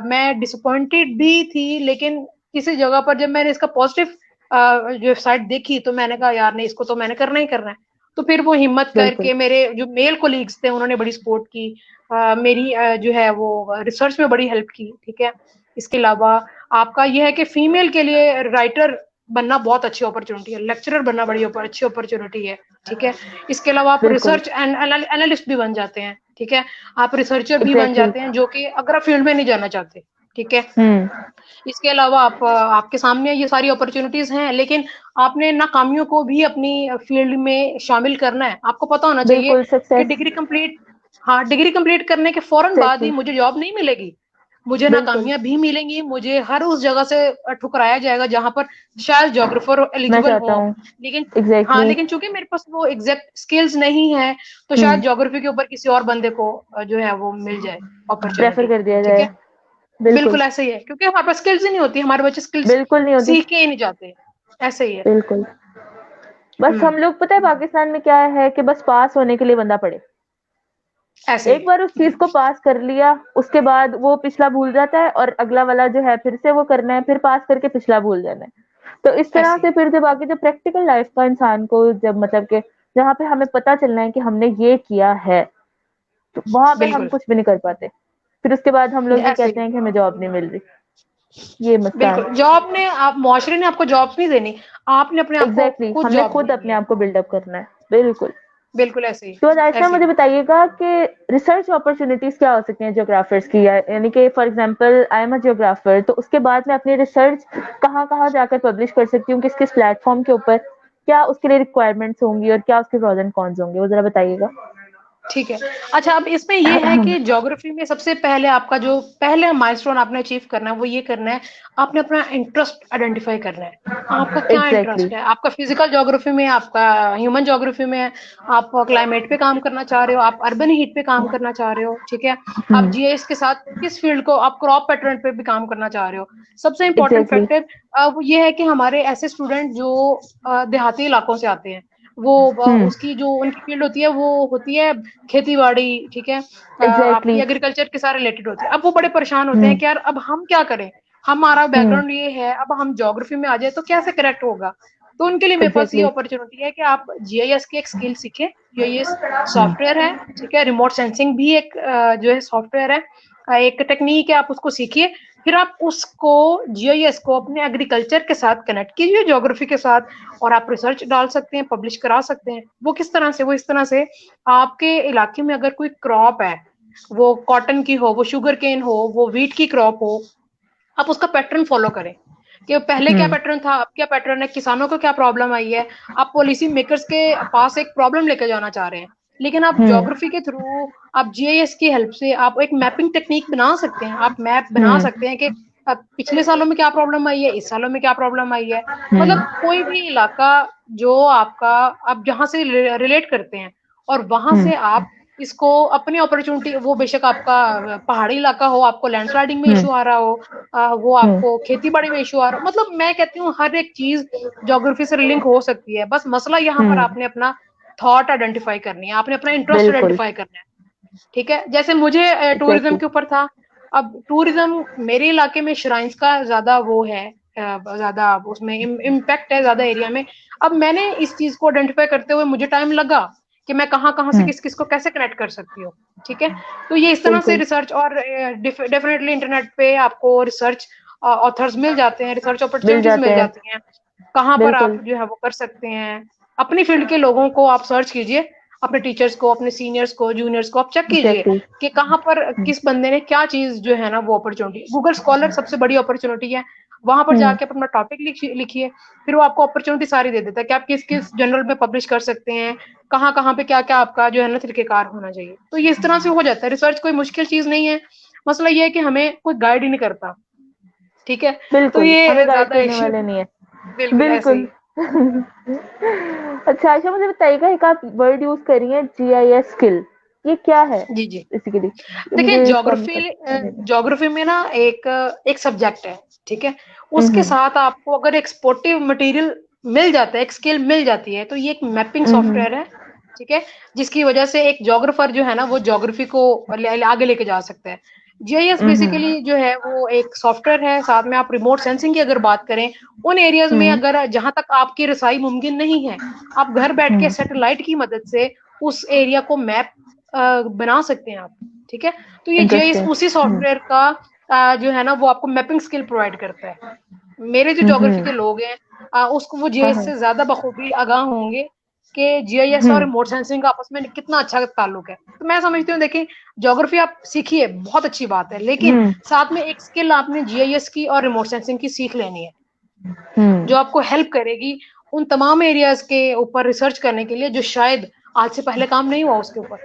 मैं डिसअपॉइंटेड भी थी, लेकिन किसी जगह पर जब मैंने इसका पॉजिटिव जो साइड देखी, तो मैंने कहा यार नहीं, इसको तो मैंने करना ही करना है। तो फिर वो हिम्मत बिल्कुल, करके मेरे जो मेल कोलीग्स थे उन्होंने बड़ी सपोर्ट की, मेरी जो है वो रिसर्च में बड़ी हेल्प की। ठीक है। इसके अलावा आपका यह है कि फीमेल के लिए राइटर बनना बहुत अच्छी अपॉर्चुनिटी है, लेक्चरर बनना बड़ी अच्छी अपॉर्चुनिटी है। ठीक है। इसके अलावा आप बिल्कुल, रिसर्च एनालिस्ट भी बन जाते हैं। ठीक है। आप रिसर्चर भी बन एग्ज़ैक्टली, जाते हैं, जो कि अगर आप फील्ड में नहीं जाना चाहते। ठीक है। हुँ, इसके अलावा आप आपके सामने ये सारी अपॉर्चुनिटीज हैं, लेकिन आपने नाकामियों को भी अपनी फील्ड में शामिल करना है। आपको पता होना चाहिए बिल्कुल कि सक्सेस डिग्री कंप्लीट, हाँ, डिग्री कंप्लीट करने के फौरन बाद एग्ज़ैक्टली, ही मुझे जॉब नहीं मिलेगी। मुझे बिल्कुल, नाकामियां भी मिलेंगी, मुझे हर उस जगह से ठुकराया जाएगा जहां पर शायद ज्योग्राफर मैं एलिजिबल चाहता हो। हूँ। लेकिन हाँ, एग्ज़ैक्टली, लेकिन चूंकि मेरे पास वो एग्जैक्ट स्किल्स नहीं है, तो शायद हुँ, ज्योग्राफी के ऊपर किसी और बंदे को जो है वो मिल जाए प्रेफ़र अपॉर्चुनिटी। कर दिया ठीक जाए। है, बिल्कुल, बिल्कुल ऐसे ही है, क्योंकि हमारे पास स्किल्स ही नहीं होती, हमारे बच्चे स्किल्स बिल्कुल नहीं होती, सीख के ही नहीं जाते। ऐसे ही है। बिल्कुल। बस हम्म। हम लोग पता है पाकिस्तान में क्या है कि बस पास होने के लिए बंदा पढ़े। ऐसे ही एक बार उस चीज़ को पास कर लिया, उसके बाद वो पिछला भूल जाता है और अगला वाला जो है फिर से वो करना है, फिर पास करके पिछला भूल जाना है। तो इस तरह ऐसे से ही फिर जब आगे जब प्रैक्टिकल लाइफ़ का इंसान को जब मतलब कि जहाँ पे हमें पता चलना है कि हमने ये किया है, तो वहाँ पे हम बिल्कुल। कुछ भी नहीं कर पाते। फिर उसके बाद हम लोग ये ऐसे कहते ही हैं कि हमें जॉब नहीं मिल रही, ये मसला है। बिल्कुल, जॉब ने आप मुआशरे ने आपको जॉब नहीं देनी, आपने अपने आप को एग्ज़ैक्टली, खुद हमने जॉब खुद देनी अपने है। आप को बिल्डअप करना है। बिल्कुल। बिल्कुल ऐसे ही, तो आयशा ऐसे मुझे ही। बताइएगा कि रिसर्च अपॉर्चुनिटीज क्या हो सकती हैं ज्योग्राफर्स की, यानी कि for example I am a geographer, तो उसके बाद मैं अपनी रिसर्च कहाँ कहाँ जाकर पब्लिश कर सकती हूँ, किस किस प्लेटफॉर्म के ऊपर, क्या उसके लिए रिक्वायरमेंट्स होंगी और क्या उसके प्रोज एंड कॉन्स होंगे, वो जरा बताइएगा। ठीक है। अच्छा, अब इसमें ये है कि ज्योग्राफी में सबसे पहले आपका जो पहले माइलस्टोन आपने अचीव करना है वो ये करना है, आपने अपना इंटरेस्ट आइडेंटिफाई करना है। आपका क्या एग्जैक्टली, इंटरेस्ट है? आपका फिजिकल ज्योग्राफी में, आपका ह्यूमन ज्योग्राफी में, आप क्लाइमेट पे काम करना चाह रहे हो, आप अर्बन हीट पे काम करना चाह रहे हो, ठीक है? आप जीआईएस के साथ किस फील्ड को, आप क्रॉप पैटर्न पे भी काम करना चाह रहे हो। सबसे इंपॉर्टेंट एग्जैक्टली, फैक्टर वो ये है कि हमारे ऐसे स्टूडेंट जो देहाती इलाकों से आते हैं, वो उसकी जो उनकी फील्ड होती है वो होती है खेती बाड़ी, ठीक है? आपकी एग्जैक्टली, एग्रीकल्चर के साथ रिलेटेड होती है। अब वो बड़े परेशान होते हैं हम्म, कि यार अब हम क्या करें, हमारा हम्म, बैकग्राउंड ये है, अब हम ज्योग्राफी में आ जाए तो कैसे करेक्ट होगा। तो उनके लिए मेरे पास ये एग्जैक्टली, अपॉर्चुनिटी है कि आप जीआईएस की एक स्किल सीखें। जीआईएस सॉफ्टवेयर है, ठीक है? रिमोट सेंसिंग भी एक जो है सॉफ्टवेयर है, एक टेक्निक है, आप उसको सीखिए। फिर आप उसको जीआईएस को अपने एग्रीकल्चर के साथ कनेक्ट कीजिए, ज्योग्राफी के साथ, और आप रिसर्च डाल सकते हैं, पब्लिश करा सकते हैं। वो किस तरह से? वो इस तरह से, आपके इलाके में अगर कोई क्रॉप है, वो कॉटन की हो, वो शुगर केन हो, वो व्हीट की क्रॉप हो, आप उसका पैटर्न फॉलो करें कि पहले क्या हम्म, पैटर्न था, अब क्या पैटर्न है, किसानों को क्या प्रॉब्लम आई है। आप पॉलिसी मेकर्स के पास एक प्रॉब्लम लेकर जाना चाह रहे हैं, लेकिन आप हम्म, ज्योग्राफी के थ्रू, आप जीआईएस की हेल्प से आप एक मैपिंग टेक्निक बना सकते हैं। आप मैप बना हम्म, सकते हैं कि अब पिछले सालों में क्या प्रॉब्लम आई है, इस सालों में क्या प्रॉब्लम आई है। हम्म, मतलब कोई भी इलाका जो आपका, आप जहां से रिलेट करते हैं, और वहां हम्म, से आप इसको अपनी अपॉर्चुनिटी, वो बेशक आपका पहाड़ी इलाका हो, आपको लैंडस्लाइडिंग में हम्म, इशू आ रहा हो, वो हम्म, आपको खेती बाड़ी में इशू आ रहा हो, मतलब मैं कहती हूँ हर एक चीज ज्योग्राफी से लिंक हो सकती है। बस मसला यहाँ पर हम्म, आपने अपना थॉट आइडेंटिफाई करनी है, आपने अपना इंटरेस्ट बिल्कुल, आइडेंटिफाई करना है। ठीक है, जैसे मुझे टूरिज्म एग्जैक्टली, के ऊपर था। अब टूरिज्म मेरे इलाके में श्राइन्स का ज्यादा वो है, ज्यादा उसमें इम्पैक्ट है ज्यादा एरिया में। अब मैंने इस चीज को आइडेंटिफाई करते हुए मुझे टाइम लगा कि मैं कहाँ कहाँ से हम्म, किस किस को कैसे कनेक्ट कर सकती हूँ। ठीक है, तो ये इस तरह से बिल्कुल, रिसर्च, और डेफिनेटली इंटरनेट पे आपको रिसर्च ऑथर्स मिल जाते हैं, रिसर्च मिल अपॉर्चुनिटीज जाते मिल हैं, जाती हैं, कहाँ पर आप बिल्कुल, जो है वो कर सकते हैं। अपनी फील्ड के लोगों को आप सर्च कीजिए, अपने टीचर्स को, अपने सीनियर्स को, जूनियर्स को आप चेक कीजिए एग्जैक्टली, कि कहाँ पर किस बंदे ने क्या चीज जो है ना वो अपॉर्चुनिटी। गूगल स्कॉलर सबसे बड़ी अपॉर्चुनिटी है, वहां पर हम्म, जाके अपना टॉपिक लिखिए। फिर वो आपको अपॉर्चुनिटी सारी दे देता है कि आप किस किस जर्नल में पब्लिश कर सकते हैं, कहाँ कहाँ पे क्या क्या आपका जो है ना तरीकेकार होना चाहिए। तो ये इस तरह से हो जाता है। रिसर्च कोई मुश्किल चीज नहीं है, मसला ये है कि हमें कोई गाइड ही नहीं करता। ठीक है, तो बिल्कुल, हमें ये गाइड ज्यादा करने इश्यू। वाले नहीं है, बिल्कुल ऐसे बिल्कुल। ही। अच्छा आयशा मुझे बताइएगा, एक आप वर्ड यूज करी है जीआईएस स्किल, ये क्या है जी जी। बेसिकली, तो देखिए, मुझे इसका ज्योग्राफी मतलब। ज्योग्राफी में ना एक एक सब्जेक्ट है, ठीक है? उसके हम्म, साथ आपको अगर एक स्पोर्टिव मटेरियल मिल जाता है, एक स्किल मिल जाती है, तो ये एक मैपिंग हम्म, सॉफ्टवेयर है। ठीक है, जिसकी वजह से एक ज्योग्राफर जो है ना वो ज्योग्राफी को आगे लेके जा सकता है। जीआईएस हम्म, बेसिकली जो है वो एक सॉफ्टवेयर है। साथ में आप रिमोट सेंसिंग की अगर बात करें, उन एरियाज में हम्म, अगर जहां तक आपकी रसाई मुमकिन नहीं है, आप घर बैठ के हम्म, सैटेलाइट की मदद से उस एरिया को मैप बना सकते हैं आप। ठीक है, तो ये जीआईएस इंटरेस्टिंग, उसी सॉफ्टवेयर का जो है ना वो आपको मैपिंग स्किल प्रोवाइड करता है। मेरे जो ज्योग्राफी हम्म, के लोग हैं, उसको वो हाँ जीआईएस हाँ, से ज्यादा बखूबी आगाह होंगे कि जीआईएस और हम्म, रिमोट सेंसिंग का आपस में कितना अच्छा ताल्लुक है। तो मैं समझती हूँ, देखिए, ज्योग्राफी आप सीखिए, बहुत अच्छी बात है, लेकिन हम्म, साथ में एक स्किल आपने जीआईएस की और रिमोट सेंसिंग की सीख लेनी है, हम्म, जो आपको हेल्प करेगी उन तमाम एरियाज के ऊपर रिसर्च करने के लिए जो शायद आज से पहले काम नहीं हुआ उसके ऊपर,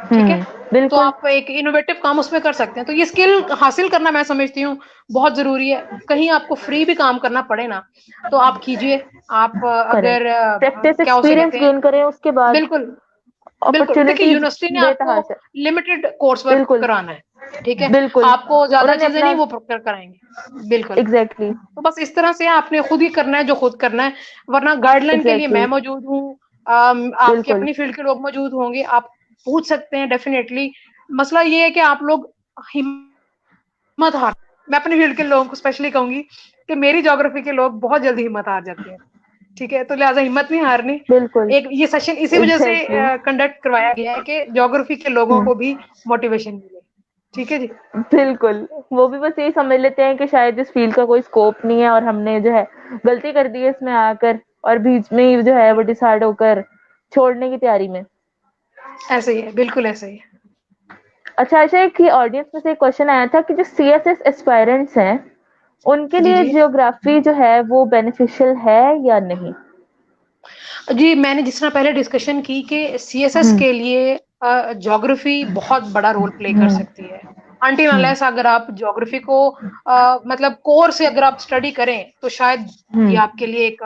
ठीक है। तो बिल्कुल आप एक इनोवेटिव काम उसमें कर सकते हैं। तो ये स्किल हासिल करना मैं समझती हूँ बहुत जरूरी है। कहीं आपको फ्री भी काम करना पड़े ना तो आप कीजिए। आप करेक्ट, अगर प्रैक्टिस क्या उसे एक्सपीरियंस कहते हैं, गेन करें उसके बाद बिल्कुल बिल्कुल। देखिए अपॉर्चुनिटीज यूनिवर्सिटी ने आपको बेतहाशा। लिमिटेड कोर्स वर्क बिल्कुल कराना है, ठीक है। बिल्कुल आपको ज्यादा उन्होंने चीजें अपना नहीं वो कराएंगे, बिल्कुल। एग्जैक्टली तो बस इस तरह से आपने खुद ही करना है जो खुद करना है, वरना गाइडलाइन के लिए मैं एग्जैक्टली मौजूद हूँ। आपके बिल्कुल अपनी फील्ड के लोग मौजूद होंगे, आप पूछ सकते हैं डेफिनेटली। मसला ये है कि आप लोग हिम्मत हार, मैं अपनी फील्ड के लोगों को स्पेशली कहूंगी कि मेरी ज्योग्राफी के लोग बहुत जल्दी हिम्मत हार जाते हैं, ठीक है। तो लिहाजा हिम्मत नहीं हारनी। बिल्कुल एक ये सेशन इसी वजह से एग्जैक्टली कंडक्ट करवाया गया है कि ज्योग्राफी के लोगों को भी मोटिवेशन मिले, ठीक है जी। बिल्कुल। वो भी बस यही समझ लेते हैं कि शायद इस फील्ड का कोई स्कोप नहीं है और हमने जो है गलती कर दी है इसमें आकर, और बीच में ही जो है वो डिसाइड होकर छोड़ने की तैयारी में। ऐसे ही है, बिल्कुल ऐसे ही है। अच्छा ऐसे कि ऑडियंस में से एक क्वेश्चन आया था कि जो सीएसएस एस्पायरेंट्स हैं उनके जी लिए जी जियोग्राफी जो है वो बेनिफिशियल है या नहीं? जी, मैंने जिस तरह पहले डिस्कशन की कि सीएसएस हम्म के लिए ज्योग्राफी बहुत बड़ा रोल प्ले कर हम्म सकती है। अनटिल हम्म अनलेस अगर आप ज्योग्राफी को मतलब कोर से अगर आप स्टडी करें तो शायद ये हम्म आपके लिए एक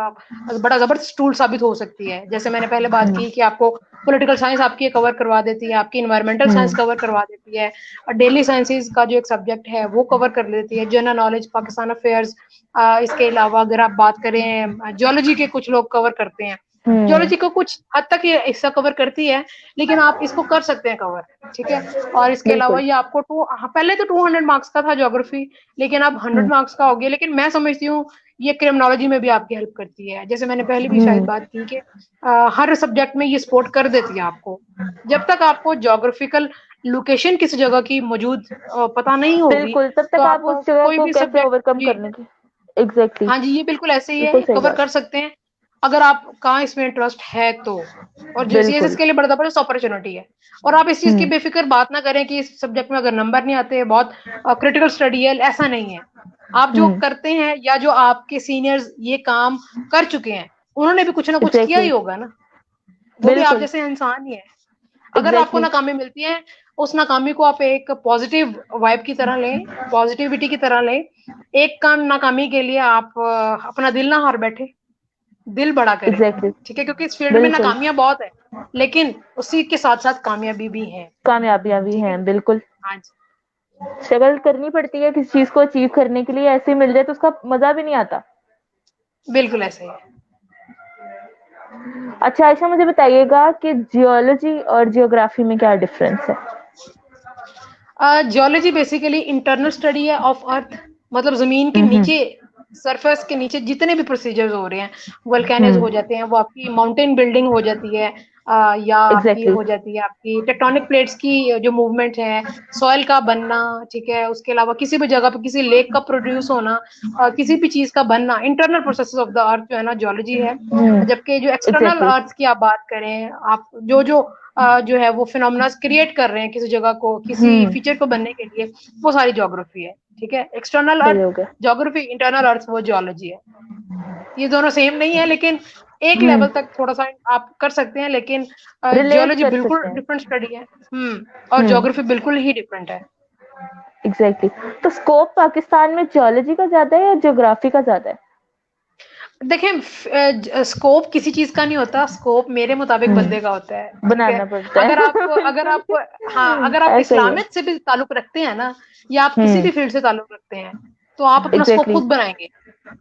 बड़ा जबरदस्त टूल साबित हो सकती है। जैसे मैंने पहले बात हम्म की कि आपको पॉलिटिकल साइंस आपकी कवर करवा देती है, आपकी इन्वायरमेंटल साइंस हम्म कवर करवा देती है, और डेली साइंसेज का जो एक सब्जेक्ट है वो कवर कर लेती है, जनरल नॉलेज, पाकिस्तान अफेयर्स। इसके अलावा अगर आप बात करें जियोलॉजी के कुछ लोग कवर करते हैं, हम्म जियोलॉजी को कुछ हद तक ये हिस्सा कवर करती है, लेकिन आप इसको कर सकते हैं कवर, ठीक है। और इसके अलावा बिल्कुल ये आपको पहले तो 200 मार्क्स का था ज्योग्राफी, लेकिन अब 100 हम्म मार्क्स का हो गया। लेकिन मैं समझती हूँ ये क्रिमिनोलॉजी में भी आपकी हेल्प करती है। जैसे मैंने पहले भी शायद हम्म बात की कि हर सब्जेक्ट में ये सपोर्ट कर देती है आपको। जब तक आपको ज्योग्राफिकल लोकेशन किसी जगह की मौजूद पता नहीं होगी, बिल्कुल तब तो तक आप आप उस जगह कोई को भी कैसे सब्जेक्ट ओवरकम जी करने की एग्जैक्टली हाँ जी, ये बिल्कुल ऐसे ही बिल्कुल है, सही कवर बात। कर सकते हैं अगर आपका इसमें इंटरेस्ट है तो। और जो सीएसएस बिल्कुल के लिए बड़ा जबरदस्त अपॉर्चुनिटी है। और आप इस चीज की हम्म बेफिक्र बात ना करें कि इस सब्जेक्ट में अगर नंबर नहीं आते, बहुत क्रिटिकल स्टडी है, ऐसा नहीं है। आप जो हम्म करते हैं या जो आपके सीनियर्स ये काम कर चुके हैं, उन्होंने भी कुछ ना कुछ किया ही एग्जैक्टली होगा ना। वो भी आप बिल्कुल जैसे इंसान ही है। अगर आपको एग्जैक्टली नाकामी मिलती है, उस नाकामी को आप एक पॉजिटिव वाइब की तरह लें, पॉजिटिविटी की तरह लें। एक काम नाकामी के लिए आप अपना दिल ना हार बैठे, दिल बड़ा करें, एग्जैक्टली ठीक है। क्योंकि इस फील्ड में बिल्कुल नाकामियां बहुत है, लेकिन उसी के साथ साथ कामयाबी भी है, कामयाबियां भी ठीक है। हैं बिल्कुल। हाँ जी, स्ट्रगल करनी पड़ती है किसी चीज को अचीव करने के लिए, ऐसे ही मिल जाए तो उसका मजा भी नहीं आता। बिल्कुल ऐसे ही है। अच्छा आयशा मुझे बताइएगा कि जियोलॉजी और जियोग्राफी में क्या डिफरेंस है? जियोलॉजी बेसिकली इंटरनल स्टडी है ऑफ अर्थ, मतलब जमीन के हम्म नीचे, सरफेस के नीचे जितने भी प्रोसीजर्स हो रहे हैं, वोल्केनोज हो हम्म जाते हैं, वो आपकी माउंटेन बिल्डिंग हो जाती है, या आपकी एग्जैक्टली हो जाती है आपकी टेक्टोनिक प्लेट्स की जो मूवमेंट है, सॉइल का बनना, ठीक है। उसके अलावा किसी भी जगह पे किसी लेक का प्रोड्यूस होना, किसी भी चीज का बनना, internal process of the earth जो है ना जियोलॉजी है। जबकि जो एक्सटर्नल एग्जैक्टली अर्थ की आप बात करें, आप जो जो जो है वो फिनोमेना क्रिएट कर रहे हैं किसी जगह को, किसी फीचर को बनने के लिए, वो सारी ज्योग्राफी है, ठीक है। एक्सटर्नल सही अर्थ हो गया। ज्योग्राफी, इंटरनल अर्थ वो जियोलॉजी है। ये दोनों सेम नहीं है, लेकिन एक लेवल हम्म तक थोड़ा सा आप कर सकते हैं, लेकिन रिलेट जियोलॉजी कर बिल्कुल सकते हैं। डिफरेंट स्टडी है। और हम्म ज्योग्राफी बिल्कुल ही डिफरेंट है। एग्जैक्टली तो स्कोप पाकिस्तान में जियोलॉजी का ज्यादा है या जियोग्राफी का ज्यादा है? देखें, स्कोप किसी चीज का नहीं होता, स्कोप मेरे मुताबिक बंदे का होता है, ठीक है। बनाना पड़ता अगर है आप बिल्कुल हाँ, अगर आप ऐसा ही है। इस्लामियत से भी ताल्लुक रखते हैं ना, या आप किसी हम्म भी फील्ड से ताल्लुक रखते हैं, तो आप अपना स्कोप एग्जैक्टली खुद बनाएंगे।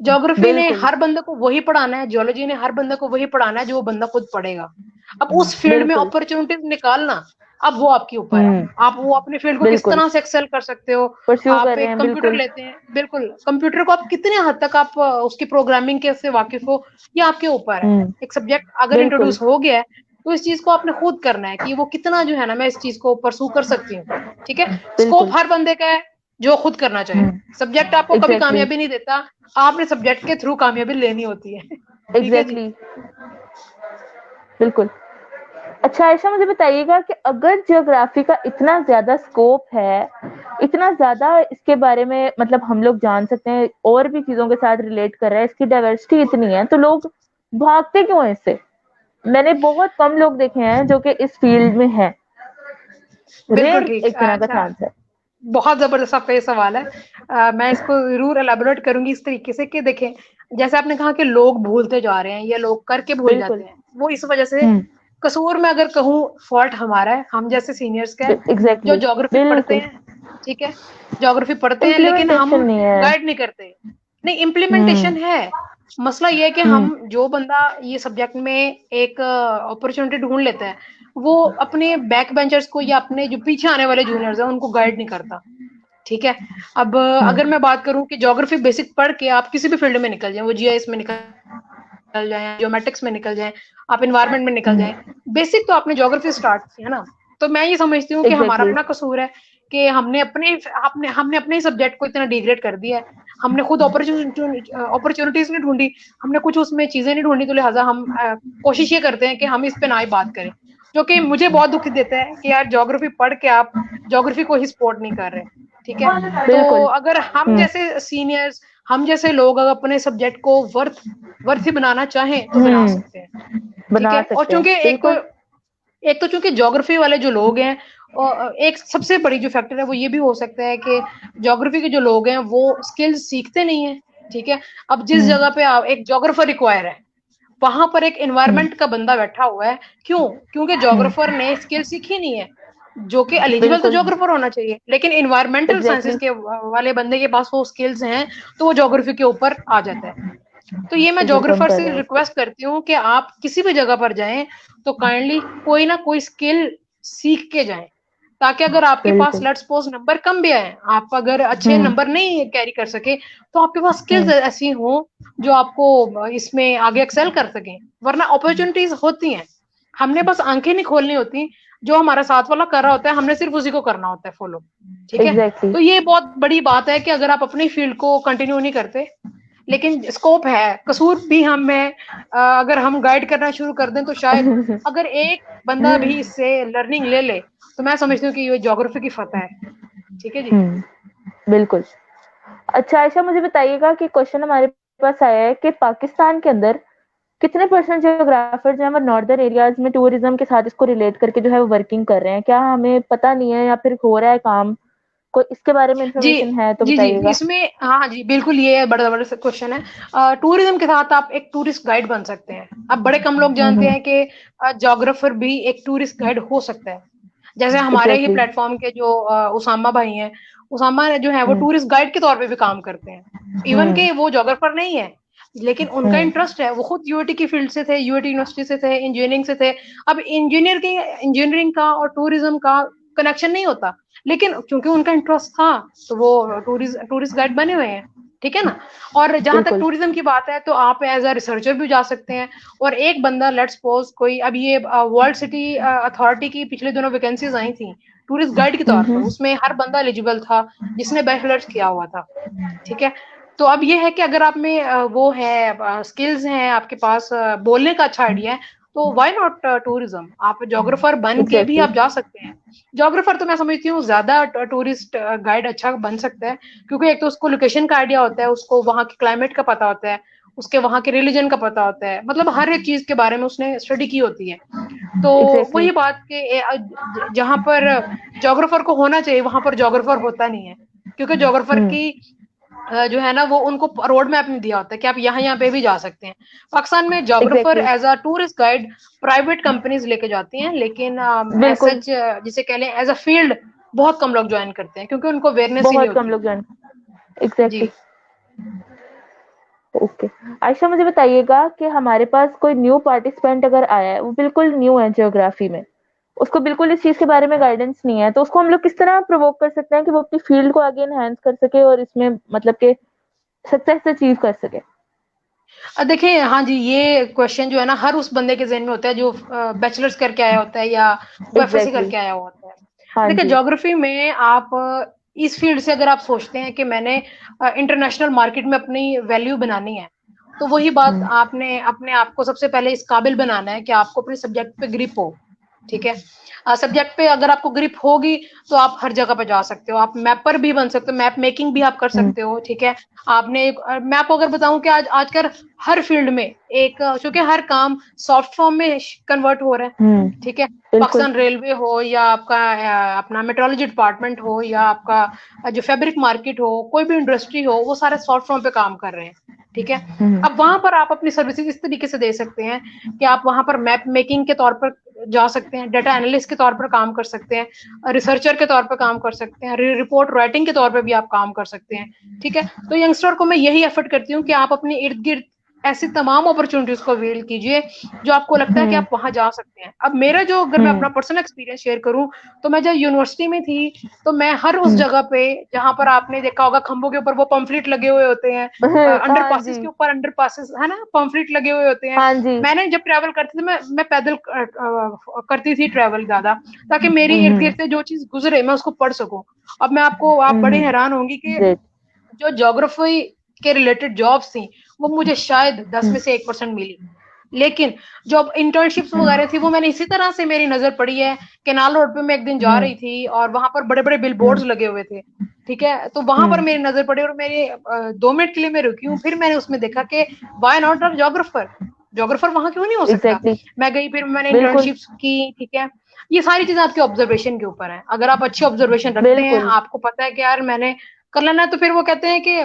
ज्योग्राफी ने बिल्कुल हर बंदे को वही पढ़ाना है, जियोलॉजी ने हर बंदे को वही पढ़ाना है जो वो बंदा खुद पढ़ेगा। अब उस फील्ड में बिल्कुल अपॉर्चुनिटीज निकालना, अब वो आपके ऊपर है। हम्म आप वो अपने फील्ड को किस बिल्कुल तरह से एक्सेल कर सकते हो। परस्यू कर आप रहे एक हैं कंप्यूटर बिल्कुल। लेते हैं, बिल्कुल, कंप्यूटर को आप कितने हद तक आप उसकी प्रोग्रामिंग के से वाकिफ हो, ये आपके ऊपर है। एक सब्जेक्ट अगर बिल्कुल इंट्रोड्यूस हो गया है, तो इस चीज को आपने खुद करना है कि वो कितना जो है ना, मैं इस चीज को परसू कर सकती हूँ, ठीक है। स्कोप बिल्कुल हर बंदे का है जो खुद करना चाहे। सब्जेक्ट आपको कभी एग्जैक्टली कामयाबी नहीं देता, आपने सब्जेक्ट के थ्रू कामयाबी लेनी होती है ठीक है जी। एग्जैक्टली बिल्कुल। अच्छा आयशा मुझे बताइएगा कि अगर जियोग्राफी का इतना ज्यादा स्कोप है, इतना ज्यादा इसके बारे में मतलब हम लोग जान सकते हैं, और भी चीजों के साथ रिलेट कर रहा है, इसकी डाइवर्सिटी इतनी है, तो लोग भागते क्यों हैं इससे? मैंने बहुत कम लोग देखे हैं जो कि इस फील्ड में हैं। बिल्कुल रेयर ठीक। एक तरह का अच्छा, चांस है। बहुत जबरदस्त आपका ये सवाल है। मैं इसको जरूर एलाबोरेट करूंगी इस तरीके से कि देखें, जैसे आपने कहा कि लोग भूलते जा रहे हैं या लोग करके भूल जाते बिल्कुल। हैं, वो इस वजह से हुँ, कसूर में अगर कहूँ फॉल्ट हमारा है, हम जैसे सीनियर्स का है जो एग्ज़ैक्टली, ज्योग्राफी पढ़ते बिल्कुल। हैं। ठीक है, ज्योग्राफी पढ़ते हैं लेकिन हम इम्प्लीमेंटेशन नहीं है। गाइड नहीं करते। नहीं, इम्प्लीमेंटेशन हुँ, है। मसला ये है कि हुँ, हम जो बंदा ये सब्जेक्ट में एक अपॉर्चुनिटी ढूंढ लेता है, वो अपने बैक बेंचर्स को या अपने जो पीछे आने वाले जूनियर्स हैं उनको गाइड नहीं करता। ठीक है। अब हुँ, अगर मैं बात करूं कि ज्योग्राफी बेसिक पढ़ के आप किसी भी फील्ड में निकल जाएं, वो जीआईएस में निकल जाएं, ज्योमेटिक्स में निकल जाएं, आप इन्वायरमेंट में निकल हुँ, जाएं, बेसिक तो आपने ज्योग्राफी स्टार्ट की है ना। तो मैं ये समझती हूँ कि हमारा एग्ज़ैक्टली। अपना कसूर है कि हमने अपने ही सब्जेक्ट को इतना डिग्रेड कर दिया है। हमने खुद अपॉर्चुनिटीज नहीं ढूंढी, हमने कुछ उसमें चीजें नहीं ढूंढी, तो लिहाजा हम कोशिश ये करते हैं कि हम इस पे ना ही बात करें, जो कि मुझे बहुत दुखी देता है कि यार ज्योग्राफी पढ़ के आप ज्योग्राफी को ही सपोर्ट नहीं कर रहे। ठीक है। तो बिल्कुल। अगर हम हुँ, जैसे सीनियर्स, हम जैसे लोग अगर अपने सब्जेक्ट को वर्थ ही बनाना चाहें तो बना हुँ, सकते हैं। ठीक बना है। और सकते हैं, चूंकि बिल्कुल। एक तो चूंकि ज्योग्राफी वाले जो लोग हैं, एक सबसे बड़ी जो फैक्टर है वो ये भी हो सकता है कि ज्योग्राफी के जो लोग हैं वो स्किल्स सीखते नहीं है। ठीक है। अब जिस हुँ, जगह पे एक ज्योग्राफर रिक्वायर है, वहां पर एक हुँ, एनवायरमेंट का बंदा बैठा हुआ है। क्यों? क्योंकि हुँ, ज्योग्राफर ने स्किल सीखी नहीं है। जो कि एलिजिबल तो बिल्कुल, ज्योग्राफर होना चाहिए, लेकिन इन्वायरमेंटल साइंसेस एग्ज़ैक्टली। के वाले बंदे के पास वो स्किल्स हैं, तो वो ज्योग्राफी के ऊपर आ जाता है। तो ये मैं ओवरकम ज्योग्राफर कर से रहे हैं उसको। रिक्वेस्ट करती हूँ कि आप किसी भी जगह पर जाएं तो काइंडली कोई ना कोई स्किल सीख के जाएं, ताकि अगर आपके पास बिल्कुल। लेट्स सपोज नंबर कम भी आए, आप अगर अच्छे हुँ, नंबर नहीं कैरी कर सके, तो आपके पास स्किल्स हुँ, ऐसी हो जो आपको इसमें आगे एक्सेल कर सकें। वरना अपॉर्चुनिटीज होती हैं, हमने बस आंखें नहीं खोलनी होती। जो हमारा साथ वाला कर रहा होता है, हमने सिर्फ उसी को करना होता है फॉलो। ठीक है। एग्ज़ैक्टली। तो ये बहुत बड़ी बात है कि अगर आप अपनी फील्ड को कंटिन्यू नहीं करते, लेकिन स्कोप है, कसूर भी हम में अगर हम गाइड करना शुरू कर दें तो शायद अगर एक बंदा भी इससे लर्निंग ले ले, तो मैं समझती हूँ कि ये ज्योग्राफी की फतह है। ठीक है जी। हुँ, बिल्कुल। अच्छा आयशा मुझे बताइएगा कि क्वेश्चन हमारे पास आया है कि पाकिस्तान के अंदर कितने परसेंट जियोग्राफर जो है वो नॉर्दर्न एरियाज में टूरिज्म के साथ इसको रिलेट करके जो है वो वर्किंग कर रहे हैं? क्या हमें पता नहीं है या फिर हो रहा है काम? कोई इसके बारे में जी इंफॉर्मेशन है तो जी जी, बताइएगा। इसमें हाँ जी बिल्कुल, ये बड़ा जबरदस्त क्वेश्चन है। टूरिज्म के साथ आप एक टूरिस्ट गाइड बन सकते हैं। अब बड़े कम लोग हुँ, जानते हुँ, हैं कि ज्योग्राफर भी एक टूरिस्ट गाइड हो सकता है। जैसे हमारे ही एग्ज़ैक्टली। प्लेटफॉर्म के जो उसामा भाई हैं, उसामा जो है वो हुँ, टूरिस्ट गाइड के तौर पे भी काम करते हैं। इवन हुँ, के वो जोग्राफर नहीं है, लेकिन उनका हुँ, इंटरेस्ट है, वो खुद यूआईटी की फील्ड से थे, यूआईटी यूनिवर्सिटी से थे, इंजीनियरिंग से थे। अब इंजीनियरिंग का और टूरिज्म का कनेक्शन नहीं होता, लेकिन क्योंकि उनका इंटरेस्ट था, तो वो टूरिस्ट गाइड बने हुए हैं। ठीक है ना। और जहां तक बिल्कुल। टूरिज्म की बात है, तो आप एज अ रिसर्चर भी जा सकते हैं। और एक बंदा लेट्स सपोज कोई, अब ये वर्ल्ड सिटी अथॉरिटी की पिछले दिनों वैकेंसीज आई थी टूरिस्ट गाइड के हुँ, तौर पर, हुँ, उसमें हर बंदा एलिजिबल था जिसने बैचलर्स किया हुआ था। ठीक है। तो अब ये है कि अगर आप में वो है स्किल्स हैं आपके पास, बोलने का अच्छा आइडिया है, तो व्हाई नॉट टूरिज्म, आप ज्योग्राफर बन के भी एग्ज़ैक्टली। आप जा सकते हैं। ज्योग्राफर तो मैं समझती हूँ ज्यादा टूरिस्ट गाइड अच्छा बन सकता है, क्योंकि एक तो उसको लोकेशन का आइडिया होता है, उसको वहाँ के क्लाइमेट का पता होता है, उसके वहाँ के रिलीजन का पता होता है, मतलब हर एक चीज के बारे में उसने स्टडी की होती है। तो एग्ज़ैक्टली। वही बात कि जहां पर ज्योग्राफर को होना चाहिए वहां पर ज्योग्राफर होता नहीं है, क्योंकि ज्योग्राफर हुँ, की जो है ना वो उनको रोड मैप नहीं दिया होता है कि आप यहाँ पे भी जा सकते हैं। पाकिस्तान में geographer exactly. As a tourist guide private companies लेके जाती हैं, लेकिन एज बिल्कुल, सच जिसे कह लें एज अ फील्ड बहुत कम लोग ज्वाइन करते हैं, क्योंकि उनको अवेयरनेस ही नहीं बहुत कम होती। लोग जान जी एग्ज़ैक्टली। ओके। आयशा मुझे बताइएगा कि हमारे पास कोई न्यू पार्टिसिपेंट अगर आया है, वो बिल्कुल न्यू है ज्योग्राफी में, उसको बिल्कुल इस चीज़ के बारे में गाइडेंस नहीं है, तो उसको हम लोग किस तरह प्रोवोक कर सकते हैं कि वो अपनी फील्ड को आगे एनहांस कर सके और इसमें मतलब कि सक्सेस अचीव कर सके? देखिए, हाँ जी, ये क्वेश्चन जो है ना हर उस बंदे के ज़हन में होता है जो बैचलर्स करके आया होता है या बीएफएससी एग्ज़ैक्टली। करके आया होता है। हाँ देखिए, जी। ज्योग्राफी में आप इस फील्ड से अगर आप सोचते हैं कि मैंने इंटरनेशनल मार्केट में अपनी वैल्यू बनानी है, तो वही बात हुँ, आपने अपने आप को सबसे पहले इस काबिल बनाना है कि आपको अपने सब्जेक्ट पे ग्रिप हो। ठीक है। सब्जेक्ट पे अगर आपको ग्रिप होगी तो आप हर जगह पे जा सकते हो, आप मैपर भी बन सकते हो, मैप मेकिंग भी आप कर सकते हो, ठीक है। आपने मैं आपको अगर बताऊं कि आजकल हर फील्ड में एक, क्योंकि हर काम सॉफ्ट फॉर्म में कन्वर्ट हो रहा है, ठीक है। बिल्कुल। पाकिस्तान रेलवे हो या आपका अपना मेट्रोलॉजी डिपार्टमेंट हो या आपका जो फैब्रिक मार्केट हो, कोई भी इंडस्ट्री हो, वो सारे सॉफ्ट फॉर्म पे काम कर रहे हैं, ठीक है। अब वहां पर आप अपनी सर्विसेज इस तरीके से दे सकते हैं कि आप वहां पर मैप मेकिंग के तौर पर जा सकते हैं, डाटा एनालिस्ट के तौर पर काम कर सकते हैं, रिसर्चर के तौर पर काम कर सकते हैं, रिपोर्ट राइटिंग के तौर पर भी आप काम कर सकते हैं, ठीक है। तो यंगस्टर को मैं यही एफर्ट करती हूँ कि आप अपने इर्द गिर्द ऐसी तमाम अपॉर्चुनिटीज को अवेल कीजिए जो आपको लगता है कि आप वहां जा सकते हैं। अब मेरा जो, अगर मैं अपना पर्सनल एक्सपीरियंस शेयर करूं, तो मैं जब यूनिवर्सिटी में थी तो मैं हर उस जगह पे जहां पर आपने देखा होगा खंभों के ऊपर वो पंफलेट लगे हुए होते हैं, अंडर पासिस के ऊपर अंडर पासिस है ना, पंफलेट लगे हुए होते हैं। हाँ जी। मैंने जब ट्रैवल करती थी, मैं पैदल करती थी ट्रैवल ज्यादा, ताकि मेरी इर्द गिर्द से जो चीज गुजरे मैं उसको पढ़ सकूं। अब मैं आपको, आप बड़े हैरान होंगी कि जो ज्योग्राफी के रिलेटेड जॉब्स थी वो मुझे शायद 10 में से 1% मिली, लेकिन जो इंटर्नशिप्स वगैरह थी वो मैंने इसी तरह से, मेरी नजर पड़ी है। केनाल रोड पे मैं एक दिन जा रही थी और वहां पर बड़े बड़े बिल बोर्ड्स लगे हुए थे, ठीक है। तो वहां पर मेरी नजर पड़ी और मेरे 2 मिनट के लिए मैं रुकी हूँ, फिर मैंने उसमें देखा कि वाई नॉट जोग्राफर, जोग्राफर वहां क्यों नहीं हो सकता। मैं गई, फिर मैंने इंटर्नशिप्स की, ठीक है। ये सारी चीजें आपके ऑब्जर्वेशन के ऊपर है। अगर आप अच्छी ऑब्जर्वेशन रखते हैं, आपको पता है कि यार मैंने कर लेना, तो फिर वो कहते हैं कि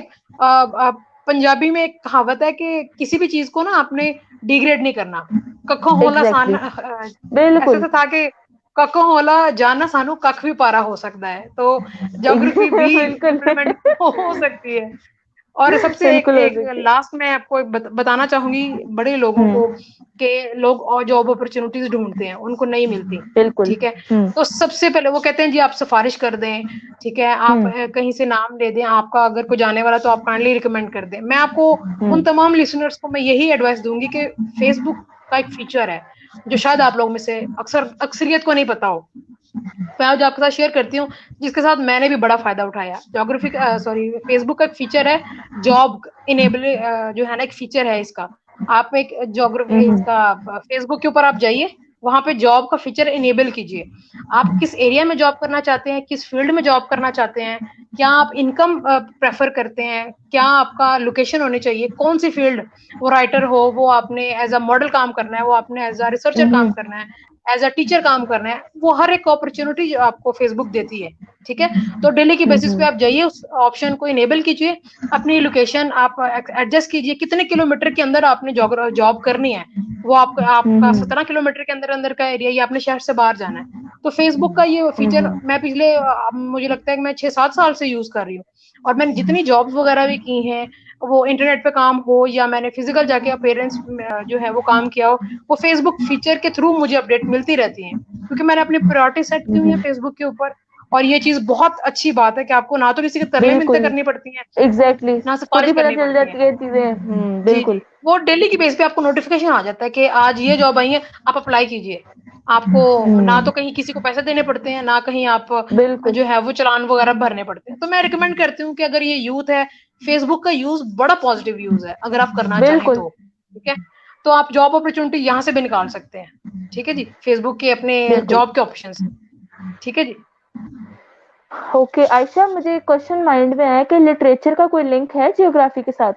पंजाबी में एक कहावत है कि किसी भी चीज को ना आपने डिग्रेड नहीं करना। कखो होला सान ऐसे तो था कि कखो होला जाना सानू कख भी पारा हो सकता है, तो ज्योग्राफी भी इम्प्लीमेंट हो सकती है। और सबसे एक लास्ट में आपको बताना चाहूंगी बड़े लोगों को कि लोग और जॉब अपॉर्चुनिटीज ढूंढते हैं, उनको नहीं मिलती, ठीक है। तो सबसे पहले वो कहते हैं जी आप सिफारिश कर दें, ठीक है, आप कहीं से नाम ले दें, आपका अगर कोई जाने वाला तो आप काइंडली रिकमेंड कर दें। मैं आपको उन तमाम लिसनर्स को मैं यही एडवाइस दूंगी कि फेसबुक का एक फीचर है जो शायद आप लोग में से अक्सरियत को नहीं पता हो, मैं आज आपके साथ शेयर करती हूँ, जिसके साथ मैंने भी बड़ा फायदा उठाया। ज्योग्राफी सॉरी फेसबुक का एक फीचर है जॉब इनेबल, जो है ना एक फीचर है इसका। आप एक ज्योग्राफी इसका फेसबुक के ऊपर आप जाइए, वहां पे जॉब का फीचर इनेबल कीजिए। आप किस एरिया में जॉब करना चाहते हैं, किस फील्ड में जॉब करना चाहते हैं, क्या आप इनकम प्रेफर करते हैं, क्या आपका लोकेशन होनी चाहिए, कौन सी फील्ड, वो राइटर हो, वो आपने एज अ मॉडल काम करना है, वो आपने एज अ रिसर्चर काम करना है, एज अ टीचर काम करना है, वो हर एक अपॉर्चुनिटी आपको फेसबुक देती है, ठीक है। तो डेली की बेसिस पे आप जाइए, उस ऑप्शन को इनेबल कीजिए, अपनी लोकेशन आप एडजस्ट कीजिए, कितने किलोमीटर के अंदर आपने जॉब करनी है, वो आपका 17 किलोमीटर के अंदर अंदर का एरिया, या आपने शहर से बाहर जाना है। तो फेसबुक का ये फीचर मैं पिछले मुझे लगता है कि मैं 6-7 साल से यूज कर रही हूँ, और मैंने जितनी जॉब्स वगैरह भी की हैं, वो इंटरनेट पे काम हो या मैंने फिजिकल जाके पेरेंट्स जो है वो काम किया हो, वो फेसबुक फीचर के थ्रू मुझे अपडेट मिलती रहती है, क्योंकि मैंने अपनी प्रायोरिटी सेट की हुई है फेसबुक के ऊपर। और ये चीज बहुत अच्छी बात है कि आपको ना तो किसी के तरले मिलते करनी पड़ती हैं, ना सिफारिश करनी पड़ती है चीजें। जी जी, वो डेली की बेस पे आपको नोटिफिकेशन आ जाता है कि आज ये जॉब आई है, आप अप्लाई कीजिए। आपको ना तो कहीं किसी को पैसे देने पड़ते हैं, ना कहीं आप जो है वो चलान वगैरह भरने पड़ते हैं। तो मैं रिकमेंड करती हूँ कि अगर ये यूथ है, फेसबुक का यूज बड़ा पॉजिटिव यूज है, अगर आप करना चाहें तो, ठीक है। तो आप जॉब अपॉर्चुनिटी यहाँ से भी निकाल सकते हैं, ठीक है जी, फेसबुक के अपने जॉब के ऑप्शन से, ठीक है जी। ओके आयशा, मुझे क्वेश्चन माइंड में आया कि लिटरेचर का कोई लिंक है जियोग्राफी के साथ?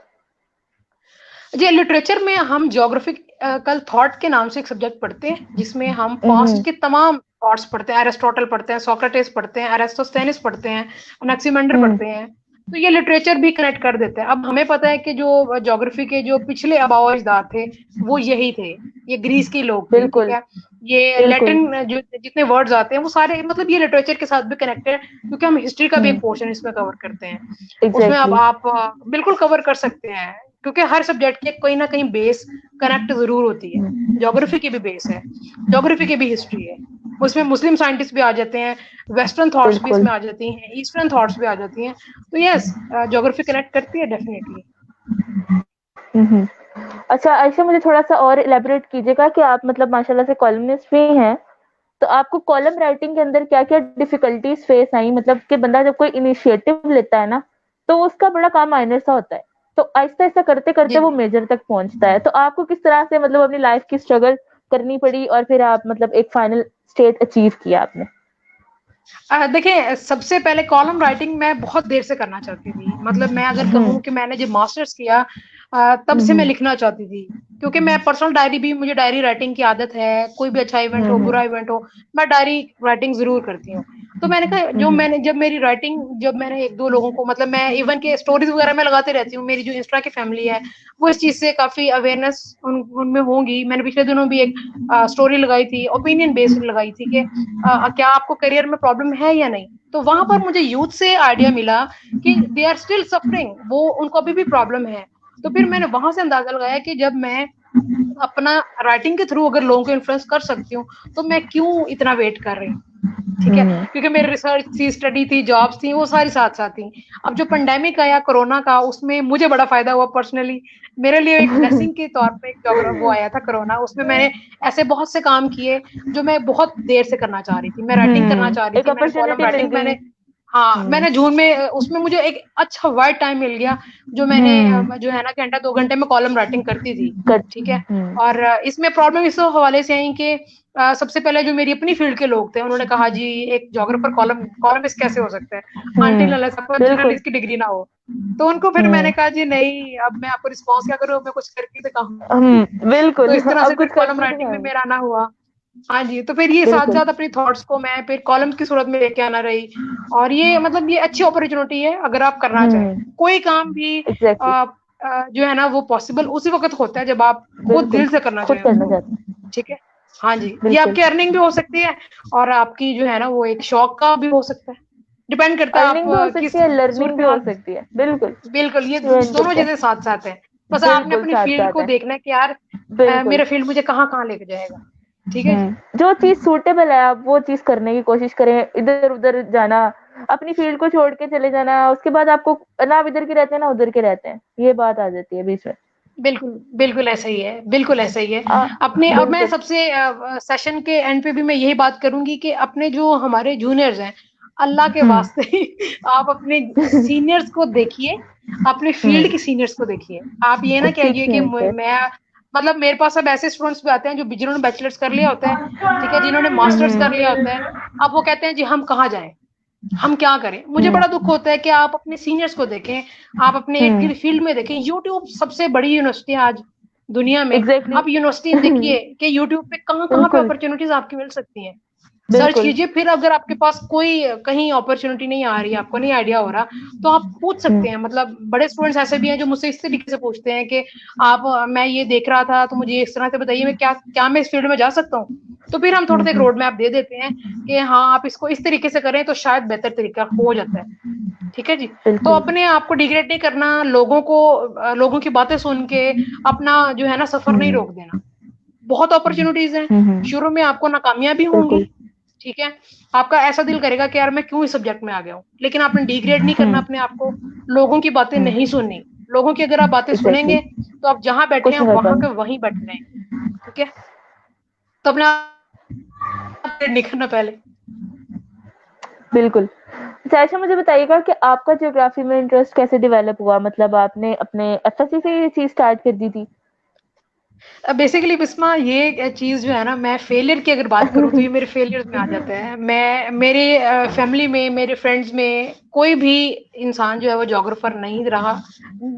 जी, लिटरेचर में हम ज्योग्राफिकल थॉट के नाम से एक सब्जेक्ट पढ़ते हैं, जिसमें हम पास्ट के तमाम थॉट्स पढ़ते हैं, एरिस्टोटल पढ़ते हैं, सोक्रेटिस पढ़ते हैं, एरिस्टोस्थेनिस पढ़ते हैं, अनाक्सिमेंडर पढ़ते हैं। तो ये लिटरेचर भी कनेक्ट कर देते हैं। अब हमें पता है कि जो ज्योग्राफी के जो पिछले आबाओ अजदाद थे वो यही थे, ये ग्रीस के लोग थे, ठीक है। ये लैटिन जो जितने वर्ड्स आते हैं वो सारे, मतलब ये लिटरेचर के साथ भी कनेक्टेड है, क्योंकि हम हिस्ट्री का भी एक पोर्शन इसमें कवर करते हैं। उसमें अब आप बिल्कुल कवर कर सकते हैं, क्योंकि हर सब्जेक्ट के कोई ना कहीं बेस कनेक्ट जरूर होती है। ज्योग्राफी की भी बेस है, ज्योग्राफी की भी हिस्ट्री है, उसमें मुस्लिम साइंटिस्ट भी आ जाते हैं, वेस्टर्न थॉट्स भी इसमें आ जाती हैं, ईस्टर्न थॉट्स भी आ जाती हैं। तो यस, ज्योग्राफी कनेक्ट करती है डेफिनेटली। अच्छा आयशा, मुझे थोड़ा सा और इलेबोरेट कीजिएगा कि आप मतलब माशाल्लाह से कॉलमनिस्ट भी हैं, तो आपको कॉलम राइटिंग के अंदर क्या क्या डिफिकल्टीज फेस आई? मतलब कि बंदा जब कोई इनिशिएटिव लेता है ना, तो उसका बड़ा काम माइनर सा होता है, तो आहिस्ता आहिस्ता करते करते वो मेजर तक पहुंचता है। तो आपको किस तरह से मतलब अपनी लाइफ की स्ट्रगल करनी पड़ी और फिर आप मतलब एक फाइनल स्टेट अचीव किया आपने? देखिए, सबसे पहले कॉलम राइटिंग मैं बहुत देर से करना चाहती थी। मतलब मैं अगर कहूँ कि मैंने जब मास्टर्स किया तब से मैं लिखना चाहती थी, क्योंकि मैं पर्सनल डायरी भी, मुझे डायरी राइटिंग की आदत है। कोई भी अच्छा इवेंट हो, बुरा इवेंट हो, मैं डायरी राइटिंग ज़रूर करती हूँ। तो मैंने कहा जब मैंने 1-2 लोगों को, मतलब मैं इवन के स्टोरीज़ वगैरह मैं लगाते रहती हूँ। मेरी जो इंस्टा की फैमिली है, वो इस चीज़ से काफ़ी अवेयरनेस उनमें होंगी। मैंने पिछले दिनों भी एक स्टोरी लगाई थी, ओपिनियन बेस्ड लगाई थी कि क्या आपको करियर में प्रॉब्लम है या नहीं? तो वहां पर मुझे यूथ से आइडिया मिला कि दे आर स्टिल सफरिंग, वो उनको अभी भी प्रॉब्लम है। तो फिर मैंने वहां से अंदाजा लगाया कि जब मैं अपना राइटिंग के थ्रू अगर लोगों को इन्फ्लुएंस कर सकती हूँ, तो मैं क्यों इतना वेट कर रही हूँ। ठीक है, क्योंकि मेरी रिसर्च थी, स्टडी थी, जॉब्स थी, वो सारी साथ साथ थी। अब जो पेंडेमिक आया कोरोना का, उसमें मुझे बड़ा फायदा हुआ पर्सनली। मेरे लिए एक ब्लेसिंग के तौर पे एक जोग्राफ वो आया था कोरोना, उसमें मैंने ऐसे बहुत से काम किए जो मैं बहुत देर से करना चाह रही थी। मैं राइटिंग करना चाह रही एक थी, मैंने कॉलम अपॉर्चुनिटी मिल राइटिंग गई। मैंने, हाँ, मैंने जून में उसमें मुझे एक अच्छा वाइड टाइम मिल गया, जो मैंने जो है ना घंटा 2 घंटे में कॉलम राइटिंग करती थी। ठीक है, और इसमें प्रॉब्लम इस हवाले से आई कि सबसे पहले जो मेरी अपनी फील्ड के लोग थे, उन्होंने कहा जी एक जोग्राफर कॉलमिस्ट कैसे हो सकता है, अनटिल अनलेस आपको बिल्कुल। जर्नलिस्ट की डिग्री ना हो। तो उनको फिर मैंने कहा जी नहीं, अब मैं आपको रिस्पॉन्स क्या करूँ, मैं कुछ करके दिखाऊंगी। तो बिल्कुल, इस तरह से अब फिर कुछ कॉलम करके राइटिंग में दिखाओ। मेरा आना हुआ। हाँ जी, तो फिर ये साथ बिल्कुल। साथ अपनी थॉट्स को मैं फिर कॉलम की सूरत में लेके आना रही। और ये मतलब ये अच्छी अपॉर्चुनिटी है अगर आप करना चाहें। कोई काम भी एग्जैक्टली। जो है ना वो पॉसिबल उसी वक्त होता है जब आप खुद बिल्कुल, दिल से करना खुद चाहें करना उसको। चाहते हैं। ठीक है, हाँ जी, ये बिल्कुल। आपकी अर्निंग भी हो सकती है और आपकी जो है ना वो एक शौक का भी हो सकता है। डिपेंड करता है आप अर्निंग भी हो सकती किस है, लर्निंग सूरत भी में हो हाल। सकती है। बिल्कुल। बिल्कुल, ये डिपेंड दोनों करता चीजें है। साथ साथ हैं। बस आपने बिल्कुल अपनी साथ फील्ड साथ को है। देखना है कि यार बिल्कुल। मेरा फील्ड मुझे कहाँ कहाँ लेके जाएगा। ठीक है जी। जो चीज सूटेबल है आप वो चीज करने की कोशिश करें। इधर उधर जाना, अपनी फील्ड को छोड़ के चले जाना, उसके बाद आपको ना आप इधर के रहते हैं ना उधर के रहते हैं, ये बात आ जाती है बीच में। बिल्कुल, बिल्कुल ऐसा ही है, बिल्कुल ऐसा ही है। आ, अपने अब मैं बिल्कुल। सबसे सेशन के एंड पे भी मैं यही बात करूँगी कि अपने जो हमारे जूनियर्स हैं, अल्लाह के हम्म। वास्ते आप अपने सीनियर्स को देखिए, अपने फील्ड के सीनियर्स को देखिए। आप ये ना कहिए सीखिए कि उनसे। मैं, मतलब मेरे पास अब ऐसे स्टूडेंट्स भी आते हैं जो जिन्होंने बैचलर्स कर लिया होता है, ठीक है, जिन्होंने मास्टर्स कर लिया होता है। अब वो कहते हैं जी हम कहाँ जाएँ? हम क्या करें? मुझे हम्म। बड़ा दुःख होता है कि आप अपने सीनियर्स को देखें, आप अपने इर्द-गिर्द फील्ड में देखें। यूट्यूब सबसे बड़ी यूनिवर्सिटी है आज दुनिया में। एग्जैक्टली। आप यूनिवर्सिटीज़ देखिए कि यूट्यूब पे कहाँ-कहाँ पे बिल्कुल। अपॉर्च्युनिटीज़ आपकी मिल सकती हैं। सर्च बिल्कुल। कीजिए, फिर अगर आपके पास कोई कहीं अपॉर्च्युनिटी नहीं आ रही है, आपको नहीं आइडिया हो रहा, तो आप पूछ सकते हैं। मतलब बड़े स्टूडेंट्स ऐसे भी हैं जो मुझसे इस तरीके से पूछते हैं कि आप मैं ये देख रहा था तो मुझे इस तरह से बताइए मैं क्या क्या मैं इस फील्ड में जा सकता हूँ? तो फिर हम थोड़ा-सा एक रोड मैप दे देते हैं कि हाँ, आप इसको इस तरीके से करें तो शायद बेहतर तरीका हो जाता है। ठीक है जी। तो बिल्कुल। अपने आप को डिग्रेड नहीं करना, लोगों की बातें सुन के अपना जो है ना सफर नहीं रोक देना। बहुत अपॉर्च्युनिटीज़ हैं, शुरू में आपको नाकामियाँ भी होंगी। बिल्कुल। ठीक है? आपका ऐसा दिल करेगा कि यार मैं क्यों इस सब्जेक्ट में आ गया हूँ? लेकिन आपने डिग्रेड नहीं करना अपने आप को, लोगों की बातें नहीं सुननी। लोगों की अगर आप बातें एग्जैक्टली। सुनेंगे, तो आप जहाँ बैठे कुछ हैं, नहीं कर वहाँ के पाएंगे। वहीं बैठे रहेंगे। ठीक है? तो अपने आप नहीं करना पहले। बिल्कुल। अच्छा, मुझे बताइएगा कि आपका ज्योग्राफी में इंटरेस्ट कैसे डेवलप हुआ? मतलब आपने अपने एफएससी से ये चीज स्टार्ट कर दी थी? बेसिकली बिस्मा ये चीज़ जो है ना, मैं फेलियर की अगर बात करूँ तो ये मेरे फेलियर्स में आ जाता है। मैं मेरे फैमिली में, मेरे फ्रेंड्स में कोई भी इंसान जो है वो जोग्राफर नहीं रहा।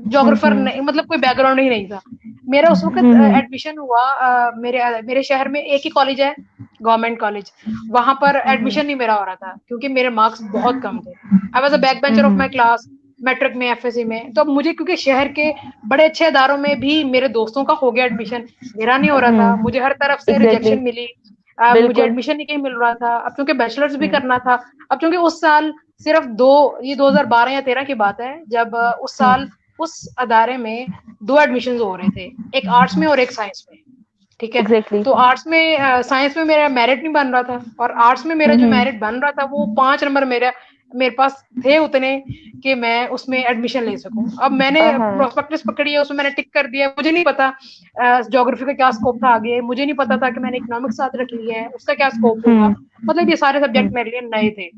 जोग्राफर नहीं, मतलब कोई बैकग्राउंड ही नहीं था। मेरा उस वक़्त एडमिशन हुआ मेरे शहर में एक ही कॉलेज है, गवर्नमेंट कॉलेज। वहाँ पर एडमिशन नहीं मेरा हो रहा था क्योंकि मेरे मार्क्स बहुत कम थे। I was a back bencher of my class, matric में, एफएससी में। तो अब मुझे क्योंकि शहर के बड़े अच्छे अदारों में भी मेरे दोस्तों का हो गया एडमिशन, मेरा नहीं हो रहा था। मुझे हर तरफ से एग्जैक्टली। रिजेक्शन मिली। मुझे बिल्कुल। एडमिशन ही कहीं मिल रहा था। अब क्योंकि बैचलर्स भी करना था, अब क्योंकि उस साल सिर्फ 2, ये 2012 या 13 की बात है, जब उस साल उस अदारे में 2 एडमिशन्स हो रहे थे, एक आर्ट्स में और एक साइंस में। ठीक है? एग्जैक्टली। तो आर्ट्स में साइंस में मेरा मेरिट नहीं बन रहा था और आर्ट्स में मेरा जो मेरिट बन रहा था वो 5 नंबर मेरे पास थे उतने कि मैं उसमें एडमिशन ले सकूं। अब मैंने प्रोस्पेक्टस पकड़ी है, उसमें मैंने टिक कर दिया। मुझे नहीं पता ज्योग्राफी का क्या स्कोप था आगे, मुझे नहीं पता था कि मैंने इकोनॉमिक्स साथ रख लिया है, उसका क्या स्कोप होगा। मतलब ये सारे सब्जेक्ट मेरे लिए नए थे।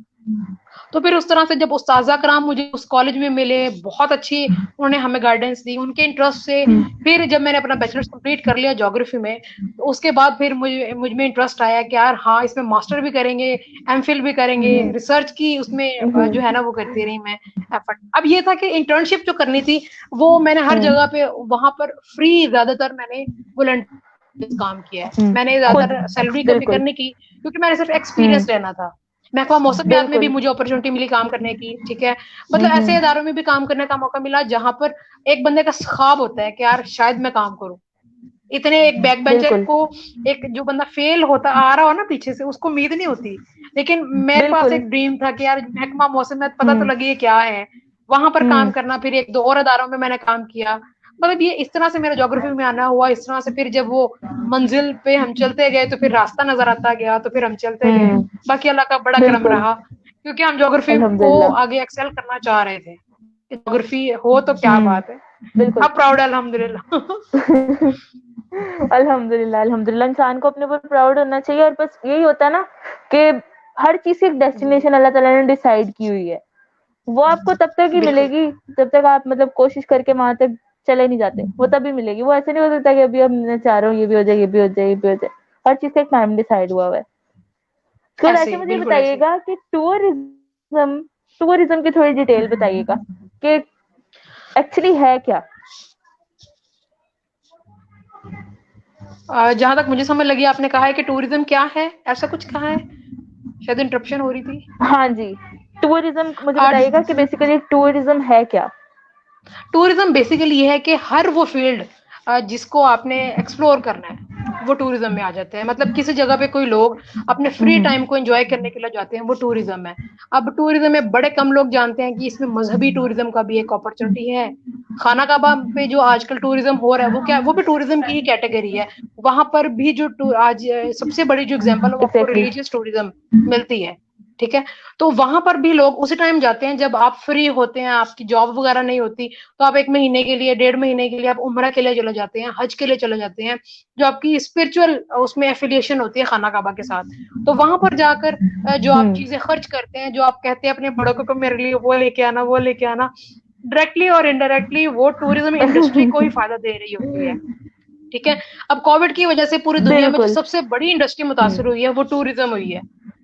तो फिर उस तरह से जब उस्ताज़ा कराम मुझे उस कॉलेज में मिले, बहुत अच्छी उन्होंने हमें गाइडेंस दी, उनके इंटरेस्ट से फिर जब मैंने अपना बैचलर्स कंप्लीट कर लिया ज्योग्राफी में, तो उसके बाद फिर मुझ में इंटरेस्ट आया कि यार हाँ, इसमें मास्टर भी करेंगे, एमफिल भी करेंगे, रिसर्च की उसमें जो है ना वो करती रही मैं एफर्ट। अब ये था कि इंटर्नशिप जो करनी थी वो मैंने हर जगह पे वहां पर फ्री ज्यादातर मैंने वॉलंटियर काम किया है, मैंने खुद, ज्यादातर सैलरी का फिक्र बिल्कुल। नहीं की, क्योंकि मैंने सिर्फ एक्सपीरियंस लेना था। महकमा मौसमियात में भी बिल्कुल। मुझे अपॉर्चुनिटी मिली काम करने की, ठीक है, मतलब ऐसे इदारों में भी काम करने का मौका मिला जहां पर एक बंदे का ख्वाब होता है कि यार शायद मैं काम करूं। इतने एक बैक बेंचर बिल्कुल। को, एक जो बंदा फेल होता आ रहा हो ना पीछे से, उसको उम्मीद नहीं होती, लेकिन मेरे पास बिल्कुल। एक ड्रीम था कि यार महकमा मौसमियात पता तो लगे ये क्या है, वहां पर काम करना। फिर एक दो और अदारों में मैंने काम किया, मतलब ये इस तरह से मेरा ज्योग्राफी में आना हुआ। इस तरह से फिर जब वो मंजिल पे हम चलते गए तो फिर रास्ता नजर आता गया, तो फिर हम चलते गए। बाकी अल्लाह का बड़ा करम बिल्कुल। रहा, क्योंकि हम ज्योग्राफी को अल्हम्दुलिल्लाह। आगे एक्सेल करना चाह रहे थे। ज्योग्राफी हो तो क्या बात है, बिल्कुल। अब प्राउड है अल्हम्दुलिल्लाह। अल्हम्दुलिल्लाह, अल्हम्दुलिल्लाह, इंसान को अपने ऊपर प्राउड होना चाहिए। और बस यही होता है ना कि हर चीज़ की एक डेस्टिनेशन अल्लाह ताला ने डिसाइड की हुई है। वो आपको तब तक ही बिल्कुल मिलेगी जब तक आप मतलब कोशिश करके वहाँ तक चले नहीं जाते, वो तभी मिलेगी। वो ऐसे नहीं हो सकता कि अभी अब मैं चाह रहा हूँ ये भी हो जाए, ये भी हो जाए, ये भी हो जाए। हर चीज़ का एक टाइम डिसाइड हुआ हुआ है। तो ऐसे ऐसे ही, मुझे बिल्कुल ऐसे ही। बताइएगा कि टूरिज्म की थोड़ी डिटेल बताइएगा कि एक्चुअली है क्या? जहां तक मुझे समझ लगी आपने कहा है कि टूरिज्म क्या है, ऐसा कुछ कहा है, शायद इंटरप्शन हो रही थी। हाँ जी, टूरिज्म मुझे आज बताइएगा कि बेसिकली टूरिज्म है क्या? टूरिज्म बेसिकली ये है कि हर वो फील्ड जिसको आपने एक्सप्लोर करना है वो टूरिज्म में आ जाते हैं। मतलब किसी जगह पे कोई लोग अपने फ्री टाइम को एंजॉय करने के लिए जाते हैं, वो टूरिज्म है। अब टूरिज्म में बड़े कम लोग जानते हैं कि इसमें मजहबी टूरिज्म का भी एक अपॉर्चुनिटी है। खाना काबा पे जो आजकल टूरिज्म हो रहा है वो क्या, वो भी टूरिज्म की ही कैटेगरी है। वहां पर भी जो आज सबसे बड़ी जो एग्जांपल है वो आपको एग्जैक्टली। रिलीजियस टूरिज्म मिलती है, ठीक है। तो वहां पर भी लोग उसी टाइम जाते हैं जब आप फ्री होते हैं, आपकी जॉब वगैरह नहीं होती, तो आप 1 महीने के लिए, 1.5 महीने के लिए आप उम्रा के लिए चले जाते हैं, हज के लिए चले जाते हैं, जो आपकी स्पिरिचुअल उसमें एफिलिएशन होती है खाना काबा के साथ। तो वहां पर जाकर जो आप चीजें खर्च करते हैं, जो आप कहते हैं अपने बड़ों को मेरे लिए वो लेके आना, वो लेके आना, डायरेक्टली और इनडायरेक्टली वो टूरिज्म इंडस्ट्री को ही फायदा दे रही होती है, ठीक है। अब कोविड की वजह से पूरी दुनिया में जो बिल्कुल। सबसे बड़ी इंडस्ट्री मुतासर हुई है वो टूरिज्म हुई है,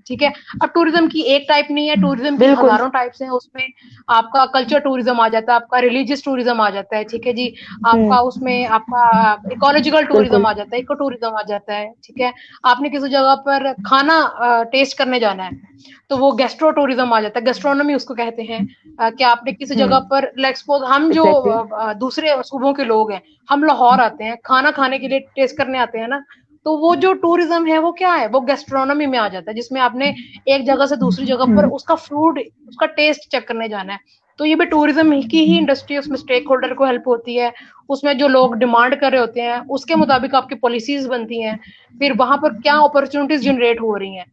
ठीक है। अब टूरिज्म की एक टाइप नहीं है, टूरिज्म की बिल्कुल। हजारों टाइप्स हैं। उसमें आपका कल्चर टूरिज्म आ जाता है, आपका रिलीजियस टूरिज्म आ जाता है, ठीक है जी। आपका उसमें आपका इकोलॉजिकल टूरिज्म बिल्कुल। आ जाता है, इको टूरिज्म आ जाता है, ठीक है। आपने किसी जगह पर खाना टेस्ट करने जाना है तो वो गेस्ट्रो टूरिज्म आ जाता है, गेस्ट्रोनॉमी उसको कहते हैं। कि आपने किसी जगह पर लाइक सपोज हम जो एग्जैक्टली। दूसरे सूबों के लोग हैं, हम लाहौर आते हैं खाना खाने के लिए, टेस्ट करने आते हैं ना, तो वो जो टूरिज्म है वो क्या है, वो गेस्ट्रोनॉमी में आ जाता है, जिसमें आपने एक जगह से दूसरी जगह पर उसका फूड, उसका टेस्ट चेक करने जाना है। तो ये भी टूरिज्म की ही इंडस्ट्री है, उसमें स्टेक होल्डर को हेल्प होती है, उसमें जो लोग डिमांड कर रहे होते हैं उसके मुताबिक आपकी पॉलिसीज बनती हैं। फिर वहां पर क्या अपॉर्चुनिटीज जनरेट हो रही हैं,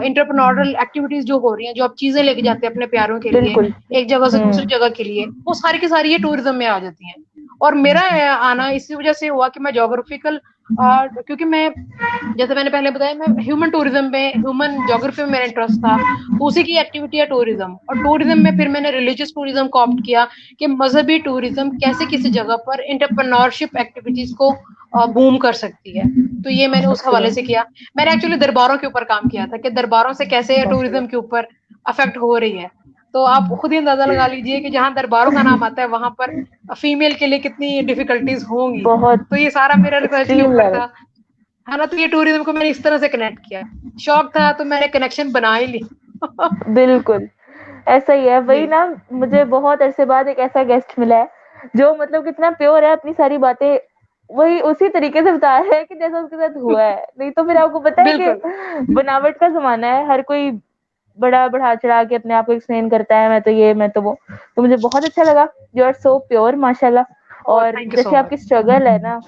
इंटरप्रनोरल एक्टिविटीज जो हो रही हैं, जो आप चीजें लेके जाते हैं अपने प्यारों के लिए बिल्कुल। एक जगह से दूसरी जगह के लिए, वो सारी की सारी ये टूरिज्म में आ जाती हैं। और मेरा आना इसी वजह से हुआ कि मैं जोग्राफिकल, क्योंकि मैं, जैसे मैंने पहले बताया, मैं ह्यूमन टूरिज्म में, ह्यूमन ज्योग्राफी में मेरा इंटरेस्ट था, तो उसी की एक्टिविटी है टूरिज्म। और टूरिज्म में फिर मैंने रिलीजियस टूरिज्म को ऑप्ट किया कि मजहबी टूरिज्म कैसे किसी जगह पर इंटरप्रेन्योरशिप एक्टिविटीज को बूम कर सकती है, तो ये मैंने उस हवाले से एक्सीलेंट। किया। मैंने एक्चुअली दरबारों के ऊपर काम किया था कि दरबारों से कैसे टूरिज्म के ऊपर अफेक्ट हो रही है। तो आप खुद ही अंदाजा लगा लीजिए कि जहां दरबारों का नाम आता है वहां पर फीमेल के लिए कितनी डिफिकल्टीज होंगी। बहुत तो ये सारा मेरा रिसर्च के एक्सट्रीम ऊपर लेवल। था, है ना। तो ये टूरिज्म को मैंने इस तरह से कनेक्ट किया, शौक था तो मैंने कनेक्शन बना ही ली। बिल्कुल, ऐसा ही है। जी वही ना, मुझे बहुत अरसे बाद एक ऐसा गेस्ट मिला है जो मतलब कितना प्योर है, अपनी सारी बातें वही उसी तरीके से बता रहा है कि जैसा उसके साथ हुआ है। नहीं तो फिर आपको पता है बिल्कुल कि बनावट का ज़माना है, हर कोई बड़ा बढ़ा-चढ़ा के अपने आप को एक्सप्लेन करता है, मैं तो ये, मैं तो वो। तो मुझे बहुत अच्छा लगा, यू आर सो प्योर माशाल्लाह। और और थैंक यू सो जैसे मच। आपकी स्ट्रगल है ना,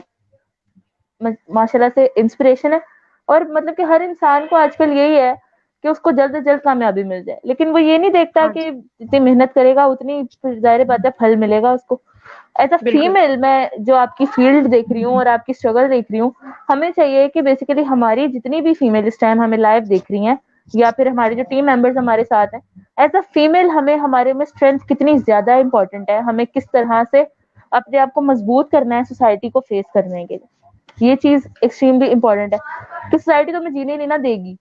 माशाल्लाह से इंस्पिरेशन है। और मतलब कि हर इंसान को आजकल यही है कि उसको जल्द से जल्द कामयाबी मिल जाए, लेकिन वो ये नहीं देखता हाँ कि जी जितनी मेहनत करेगा उतनी फिर ज़ाहिर बात है फल मिलेगा उसको। एज अ बिल्कुल फीमेल मैं जो आपकी फील्ड देख रही हूँ और आपकी स्ट्रगल देख रही हूँ, हमें चाहिए कि बेसिकली हमारी जितनी भी फीमेल इस टाइम हमें लाइव देख रही हैं, या फिर हमारे जो टीम मेंबर्स हमारे साथ हैं, एज अ फीमेल हमें हमारे में स्ट्रेंथ कितनी ज्यादा इंपॉर्टेंट है, हमें किस तरह से अपने आप को मजबूत करना है सोसाइटी को फेस करने के लिए, ये चीज एक्सट्रीमली इंपॉर्टेंट है कि सोसाइटी तो हमें जीने नहीं ना देगी।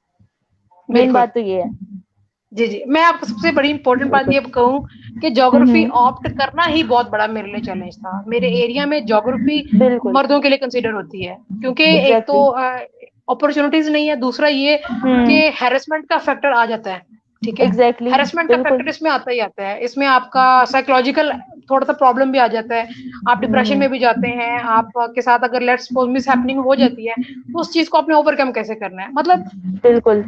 मेन बिल्कुल। बात तो ये है। जी जी, मैं आपको सबसे बड़ी इंपॉर्टेंट बात बिल्कुल। ये कहूँ कि ज्योग्राफी हम्म। ऑप्ट करना ही बहुत बड़ा मेरे लिए चैलेंज था। मेरे एरिया में ज्योग्राफी बिल्कुल। मर्दों के लिए कंसीडर होती है, क्योंकि एक तो एग्जैक्टली। अपॉर्चुनिटीज नहीं है, दूसरा ये कि हैरेसमेंट का फैक्टर आ जाता है। ठीक है, एग्जैक्टली। हैरेसमेंट का बिल्कुल। फैक्टर इसमें आता ही आता है, इसमें आपका साइकोलॉजिकल थोड़ा सा प्रॉब्लम भी आ जाता है, आप डिप्रेशन हम्म। में भी जाते हैं, आपके साथ अगर लेट्स सपोज मिस हैपनिंग हो जाती है तो उस चीज को आपने ओवरकम कैसे करना है। मतलब बिल्कुल।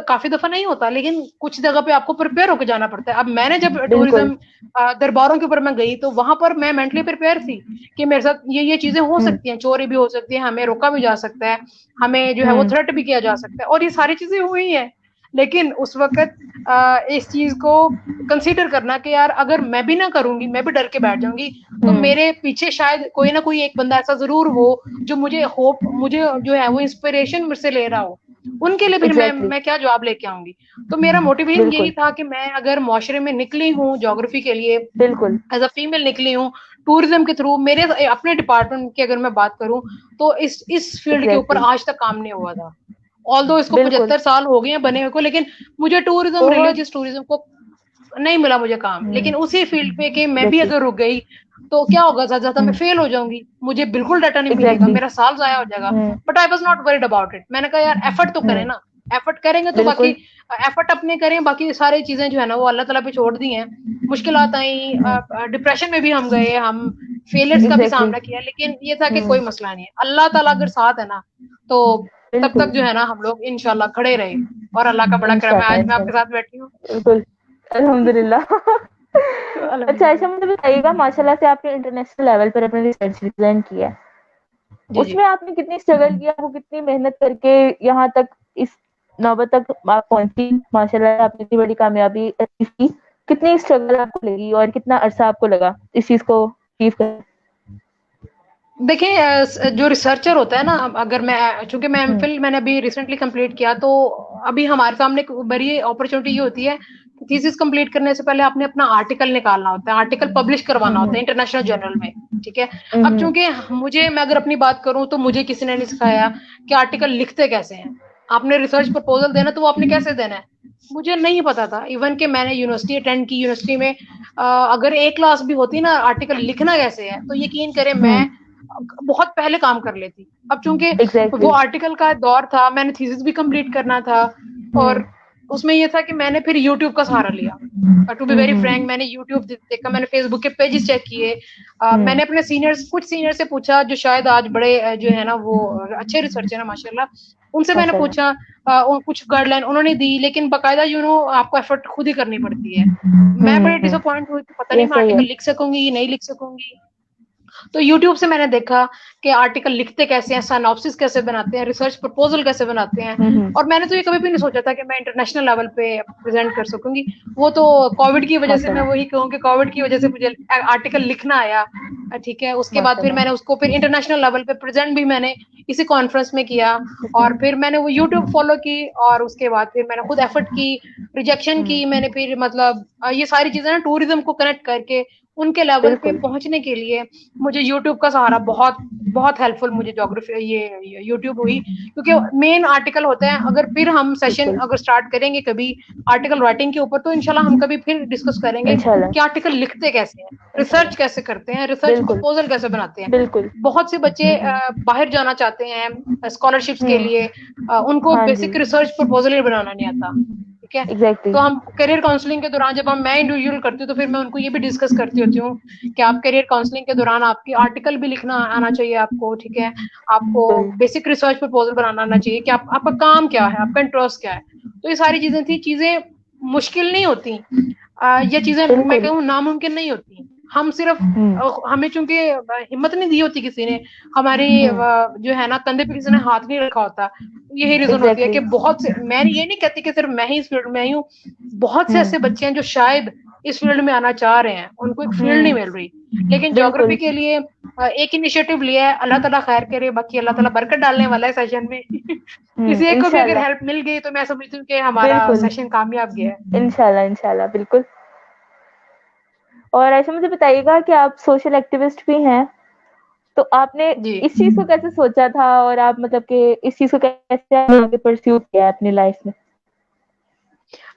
काफी दफा नहीं होता, लेकिन कुछ जगह पे आपको प्रिपेयर होकर जाना पड़ता है। अब मैंने जब बिल्कुल। टूरिज्म दरबारों के ऊपर मैं गई तो वहां पर मैं मेंटली प्रिपेयर थी कि मेरे साथ ये चीजें हो हम्म। सकती हैं, चोरी भी हो सकती है, हमें रोका भी जा सकता है, हमें जो है वो हम्म। थ्रेट भी किया जा सकता है, और ये सारी चीजें हुई हैं। लेकिन उस वक्त इस चीज को कंसीडर करना कि यार अगर मैं भी ना करूंगी, मैं भी डर के बैठ जाऊंगी, तो हम्म। मेरे पीछे शायद कोई ना कोई एक बंदा ऐसा जरूर हो जो मुझे होप, मुझे जो है वो इंस्पिरेशन मुझसे ले रहा हो। उनके लिए फिर एग्जैक्टली। मैं क्या जवाब लेके आऊंगी। तो मेरा मोटिवेशन यही बिल्कुल। था कि मैं अगर मुआशरे में निकली हूँ ज्योग्राफी के लिए, बिल्कुल। एज अ फीमेल निकली हूँ टूरिज्म के थ्रू, मेरे अपने डिपार्टमेंट की अगर मैं बात करूँ तो इस फील्ड के ऊपर एग्जैक्टली। आज तक काम नहीं हुआ था। ऑल दो इसको बिल्कुल। 75 साल हो गए हैं बने हुए को, लेकिन मुझे टूरिज्म, बहुत। रिलीजियस टूरिज्म को नहीं मिला मुझे काम। लेकिन उसी फील्ड पे कि मैं भी एग्जैक्टली। अगर रुक गई तो क्या होगा, ज्यादा ज्यादा मैं फेल हो जाऊंगी, मुझे बिल्कुल डाटा नहीं मिलेगा, एग्जैक्टली। मेरा साल जाया हो जाएगा। But I was not worried about it. मैंने कहा यार एफर्ट तो करें ना, एफर्ट करेंगे तो बाकी, बिल्कुल। एफर्ट अपने करें, बाकी सारी चीजें जो है ना वो अल्लाह ताला पे छोड़ दी हैं। मुश्किलात आई, डिप्रेशन में भी हम गए, हम फेलियर्स का भी एग्जैक्टली। सामना किया, लेकिन ये था कि कोई मसला नहीं है, अल्लाह ताला अगर साथ है ना तो तब तक बिल्कुल। जो है ना हम लोग इंशाल्लाह खड़े रहे। और अल्लाह का बड़ा करम है, इंशाल्लाह आज मैं आपके इंशाल्लाह। साथ बैठी हूँ। बिल्कुल। अल्हम्दुलिल्लाह। अच्छा अल्हम्दुलिल्लाह। ऐसा मुझे बताइएगा, माशाल्लाह से आपने इंटरनेशनल लेवल पर अपनी रिसर्च रिप्रेजेंट किया है, जी जी। उसमें आपने कितनी स्ट्रगल किया, वो कितनी मेहनत करके यहाँ तक इस नौबत तक आप पहुंची, माशाल्लाह आपने इतनी बड़ी कामयाबी अचीव की, कितनी स्ट्रगल आपको लगी और कितना अरसा आपको लगा इस चीज को अचीव कर? देखिए जो रिसर्चर होता है ना, अगर मैं, चूंकि मैं एमफिल मैंने अभी रिसेंटली कंप्लीट किया, तो अभी हमारे सामने एक बड़ी अपॉर्चुनिटी ये होती है, थीसिस कंप्लीट करने से पहले आपने अपना आर्टिकल निकालना होता है, आर्टिकल पब्लिश करवाना होता है इंटरनेशनल जर्नल में। ठीक है, अब चूंकि मुझे, मैं अगर अपनी बात करूं तो मुझे किसी ने नहीं सिखाया कि आर्टिकल लिखते कैसे हैं। आपने रिसर्च प्रपोजल देना तो वो आपने कैसे देना है, मुझे नहीं पता था। इवन कि मैंने यूनिवर्सिटी अटेंड की, यूनिवर्सिटी में अगर एक क्लास भी होती ना आर्टिकल लिखना कैसे है, तो यकीन करें मैं बहुत पहले काम कर लेती। अब चूंकि वो एग्जैक्टली। आर्टिकल का दौर था, मैंने थीसिस भी कंप्लीट करना था, और उसमें ये था कि मैंने फिर यूट्यूब का सहारा लिया। टू बी वेरी फ्रैंक, मैंने यूट्यूब देखा, मैंने फेसबुक के पेजेस चेक किए, मैंने अपने सीनियर्स, कुछ सीनियर से पूछा जो शायद आज बड़े जो है ना वो अच्छे रिसर्चर है माशाल्लाह, उनसे मैंने पूछा, कुछ गाइडलाइन उन्होंने दी, लेकिन बकायदा आपको एफर्ट खुद ही करनी पड़ती है। मैं बड़े डिसअपॉइंट हुई कि पता नहीं ये मैं सही है। आर्टिकल लिख सकूंगी नहीं लिख सकूंगी। तो यूट्यूब से मैंने देखा कि आर्टिकल लिखते कैसे हैं, साइनॉप्सिस कैसे बनाते हैं, रिसर्च प्रपोजल कैसे बनाते हैं। और मैंने तो ये कभी भी नहीं सोचा था कि मैं इंटरनेशनल लेवल पे प्रेजेंट कर सकूंगी। वो तो कोविड की वजह से, मैं वही कहूँ कि कोविड की वजह से मुझे आर्टिकल लिखना आया। ठीक है, उसके बाद फिर मैंने उसको फिर इंटरनेशनल लेवल पे प्रेजेंट भी मैंने इसी कॉन्फ्रेंस में किया, और फिर मैंने वो यूट्यूब फॉलो की, और उसके बाद फिर मैंने खुद एफर्ट की, रिजेक्शन की मैंने, फिर मतलब ये सारी चीजें ना टूरिज्म को कनेक्ट करके उनके लेवल पे बिल्कुल। पहुंचने के लिए मुझे यूट्यूब का सहारा बहुत बहुत हेल्पफुल मुझे ज्योग्राफी ये यूट्यूब हुई। क्योंकि मेन आर्टिकल होता है, अगर फिर हम सेशन बिल्कुल। अगर स्टार्ट करेंगे कभी आर्टिकल राइटिंग के ऊपर, तो इंशाल्लाह हम कभी फिर डिस्कस करेंगे इंशाल्लाह। कि आर्टिकल लिखते कैसे हैं, रिसर्च इंशाल्लाह। कैसे करते हैं, रिसर्च बिल्कुल। प्रपोजल कैसे बनाते हैं। बिल्कुल। बहुत से बच्चे बाहर जाना चाहते हैं स्कॉलरशिप्स के लिए, उनको हाँ जी। बेसिक रिसर्च प्रपोजल ही बनाना नहीं आता। ठीक है, एग्जैक्टली। तो हम करियर काउंसलिंग के दौरान जब मैं इंडिविजुअल करती हूँ तो फिर मैं उनको ये भी डिस्कस करती होती हूँ कि आप करियर काउंसलिंग के दौरान आपकी आर्टिकल भी लिखना आना चाहिए आपको। ठीक है, आपको बेसिक रिसर्च प्रपोजल बनाना आना चाहिए कि आपका काम क्या है, आपका इंटरेस्ट क्या है। तो ये सारी चीजें थी, चीजें मुश्किल नहीं होती, ये चीजें मैं बिल्कुल। कहूँ नामुमकिन नहीं होती। हम सिर्फ हमें चूंकि हिम्मत नहीं दी होती किसी ने, हमारी जो है ना कंधे पे किसी ने हाथ नहीं रखा होता। यही रीजन होती है कि एग्जैक्टली। बहुत से, मैं ये नहीं कहती कि सिर्फ मैं ही इस फील्ड में आई हूँ, बहुत से ऐसे बच्चे हैं जो शायद इस फील्ड में आना चाह रहे हैं, उनको एक फील्ड नहीं मिल रही। लेकिन ज्योग्राफी बिल्कुल। के लिए एक इनिशिएटिव लिया है, अल्लाह ताला खैर करे, बाकी अल्लाह ताला बरकत डालने वाला है सेशन में। किसी एक को भी अगर इंशाल्लाह। हेल्प मिल गई तो मैं समझती हूँ कि हमारा बिल्कुल, सेशन कामयाब गया है। इंशाल्लाह, इंशाल्लाह, बिल्कुल। और ऐसे मुझे बताइएगा कि आप सोशल एक्टिविस्ट भी हैं, तो आपने जी। इस चीज़ को कैसे सोचा था और आप मतलब कि इस चीज़ को कैसे आगे परस्यू किया है अपनी लाइफ में?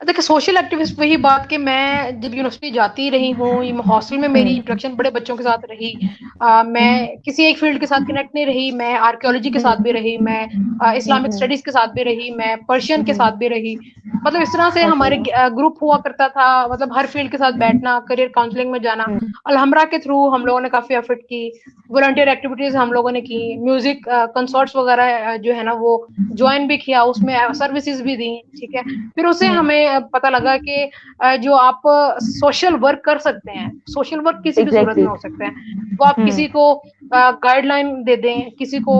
देखिए सोशल एक्टिविस्ट वही बात कि मैं जब यूनिवर्सिटी जाती रही हूँ, हॉस्टल में मेरी हुँ, इंटरेक्शन बड़े बच्चों के साथ रही। हुँ, मैं किसी एक फील्ड के साथ कनेक्ट नहीं रही, मैं आर्कियोलॉजी के हुँ, साथ भी रही, मैं हुँ, इस्लामिक हुँ, स्टडीज के साथ भी रही, मैं पर्शियन के हुँ, साथ भी रही। मतलब इस तरह से हमारे माशाल्लाह। ग्रुप हुआ करता था, मतलब हर फील्ड के साथ बैठना, करियर काउंसलिंग में जाना। हुँ, अलहमरा के थ्रू हम लोगों ने काफी एफर्ट की, वॉलंटियर एक्टिविटीज हम लोगों ने की, म्यूजिक कंसर्ट्स वगैरह जो है ना वो ज्वाइन भी किया, उसमें सर्विसेज भी दी। ठीक है, फिर उसे हुँ, हमें पता लगा कि जो आप सोशल वर्क कर सकते हैं, सोशल वर्क किसी भी सूरत एग्ज़ैक्टली। में हो सकता है। वो आप हुँ, किसी को गाइडलाइन दे दें, किसी को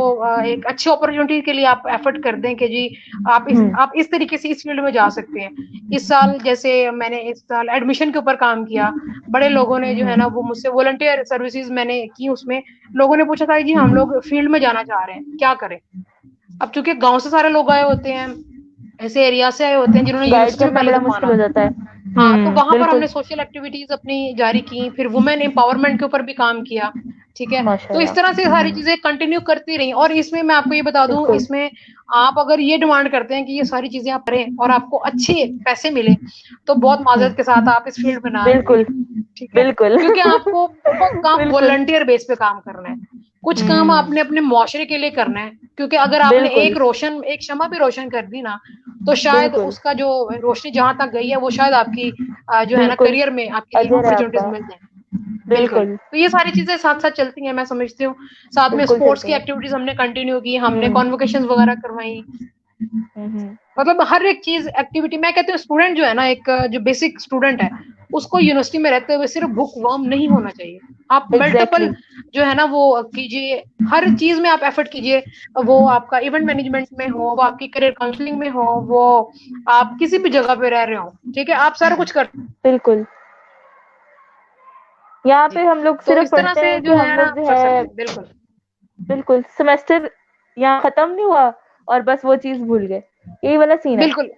एक अच्छी अपॉर्चुनिटी के लिए आप एफर्ट कर दें कि जी हुँ, आप इस तरीके से इस फील्ड में जा सकते हैं। इस साल जैसे मैंने इस साल एडमिशन के ऊपर काम किया, बड़े लोगों ने हुँ, जो है हुँ, ना वो मुझसे वॉलंटियर सर्विसेज मैंने की। उसमें लोगों ने पूछा था जी हम लोग फील्ड में जाना चाह रहे हैं, क्या करें। अब चूंकि गांव से सारे लोग आए होते हैं, ऐसे एरिया से आए होते हैं जिन्होंने गाइड यूनिवर्सिटी में करना पहले बड़ा दफा मुश्किल आना। हो जाता है। हाँ, तो वहां पर बिल्कुल, हमने सोशल एक्टिविटीज अपनी जारी की, फिर वुमेन एम्पावरमेंट के ऊपर भी काम किया। ठीक है, तो इस माशाल्लाह। तरह से सारी चीजें कंटिन्यू करती रही। और इसमें मैं आपको ये बता दूं, बिल्कुल, इसमें आप अगर ये डिमांड करते हैं कि ये सारी चीजें आप करें और आपको अच्छे पैसे मिले, तो बहुत हुँ, माजरत के साथ आप इस फील्ड में ना आइए। बिल्कुल, ठीक है, बिल्कुल। क्योंकि आपको बहुत काम बिल्कुल, वॉलंटियर बेस पे काम करना है, कुछ काम हुँ, आपने अपने मुआशरे के लिए करना है। क्योंकि अगर आपने बिल्कुल, एक शमा भी रोशन कर दी ना, तो शायद बिल्कुल, उसका जो रोशनी जहां तक गई है वो शायद आपकी जो है ना बिल्कुल, करियर में आपके लिए अजर है अपॉर्चुनिटीज आपका। मिल जाए। बिल्कुल, बिल्कुल, तो ये सारी चीजें साथ साथ चलती हैं, मैं समझती हूँ। साथ में बिल्कुल स्पोर्ट्स चलते की हैं। एक्टिविटीज हमने कंटिन्यू की, हमने हुँ, कॉन्वोकेशंस वगैरह करवाई। हुँ, हुँ, मतलब हर एक चीज एक्टिविटी, मैं कहती हूँ स्टूडेंट जो है ना, एक जो बेसिक स्टूडेंट है, उसको यूनिवर्सिटी में रहते हुए सिर्फ बुक वर्म नहीं होना चाहिए। आप मल्टीपल एग्ज़ैक्टली। जो है ना वो कीजिए, हर चीज में आप एफर्ट कीजिए। वो आपका इवेंट मैनेजमेंट में हो, वो आपकी करियर काउंसलिंग में हो, वो आप किसी भी जगह पे रह रहे हो, ठीक है, आप सारा कुछ कर। बिल्कुल, यहाँ जी, पे हम लोग तो सिर्फ इस तरह पढ़ते से हैं कि जो हम है ना लोग जो कर है सकते हैं। बिल्कुल बिल्कुल सेमेस्टर यहाँ खत्म नहीं हुआ और बस वो चीज़ भूल गए, यही वाला सीन है। बिल्कुल,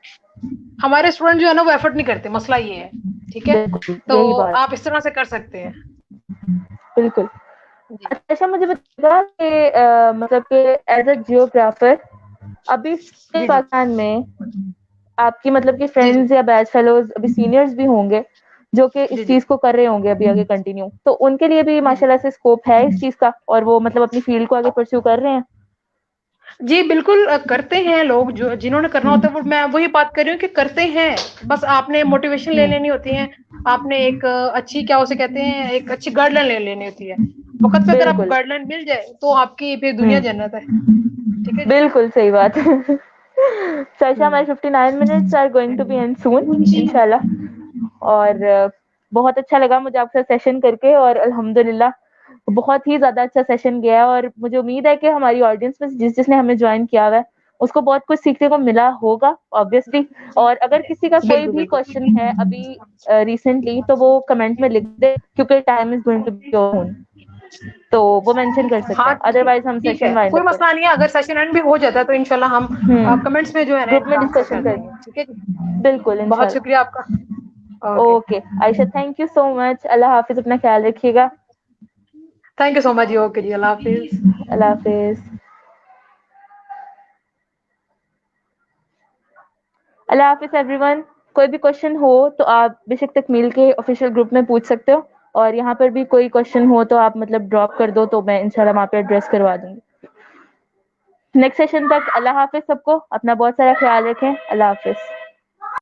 हमारे स्टूडेंट जो है ना वो एफर्ट नहीं करते, मसला ये है। ठीक है, बिल्कुल, तो यही बात। आप इस तरह से कर सकते हैं। बिल्कुल। जी अच्छा मुझे बताइएगा कि मतलब कि एज़ अ जियोग्राफर अभी जी जी पाकिस्तान में आपकी मतलब कि जी जी फ्रेंड्स या बैच फेलोज अभी सीनियर्स भी होंगे जो कि जी इस जी चीज को कर रहे होंगे अभी आगे कंटिन्यू, तो उनके लिए भी जी जी माशाल्लाह से स्कोप है इस चीज का और वो मतलब अपनी फील्ड को आगे परस्यू कर रहे हैं। जी बिल्कुल, करते हैं लोग जो जिन्होंने करना होता हम्म, है, वो मैं वही बात कर रही हूँ कि करते हैं। बस आपने मोटिवेशन ले हम्म, लेनी होती है। आपने एक अच्छी क्या उसे कहते हैं, एक अच्छी गाइडलाइन ले लेनी होती है। वक्त पे अगर आपको बिल्कुल। गाइडलाइन मिल जाए तो आपकी फिर दुनिया हम्म, जन्नत है। ठीक है जी। बिल्कुल सही बात। Sasha my hmm 59 minutes are going to be end soon इंशाल्लाह। और बहुत अच्छा लगा मुझे आपसे सेशन करके और अल्हम्दुलिल्लाह बहुत ही ज़्यादा अच्छा सेशन गया है और मुझे उम्मीद है कि हमारी ऑडियंस में जिसने हमें ज्वाइन किया हुआ है उसको बहुत कुछ सीखने को मिला होगा ऑब्वियसली। और अगर किसी का कोई बिल्कुल भी बिल्कुल क्वेश्चन है अभी रिसेंटली तो वो कमेंट में लिख दे क्योंकि time is going to be on, तो वो मेंशन कर सकते हाँ हैं अदरवाइज हम ठीक है, सेशन वाइंड कोई अप कर। मसला नहीं है। अगर सेशन एंड भी हो जाता है तो इंशाल्लाह हम कमेंट्स में जो है ना ग्रुप में इनका आंसर डिस्कशन कर देंगे। करेंगे। ठीक है जी, बिल्कुल बहुत इंशाल्लाह। शुक्रिया आपका। Okay, okay Aisha thank you so much, अल्लाह हाफिज, अपना ख्याल रखिएगा। थैंक यू सो मच जी। ओके जी, अल्लाह हाफिज। अल्लाह हाफिज। अल्लाह हाफिज एवरीवन। कोई भी क्वेश्चन हो तो आप बेशक तकमील के ऑफिशियल ग्रुप में पूछ सकते हो और यहाँ पर भी कोई क्वेश्चन हो तो आप मतलब ड्रॉप कर दो तो मैं इंशाल्लाह वहाँ पे एड्रेस करवा दूंगी। नेक्स्ट सेशन तक अल्लाह हाफिज सबको, अपना बहुत सारा ख्याल रखें, अल्लाह हाफिज।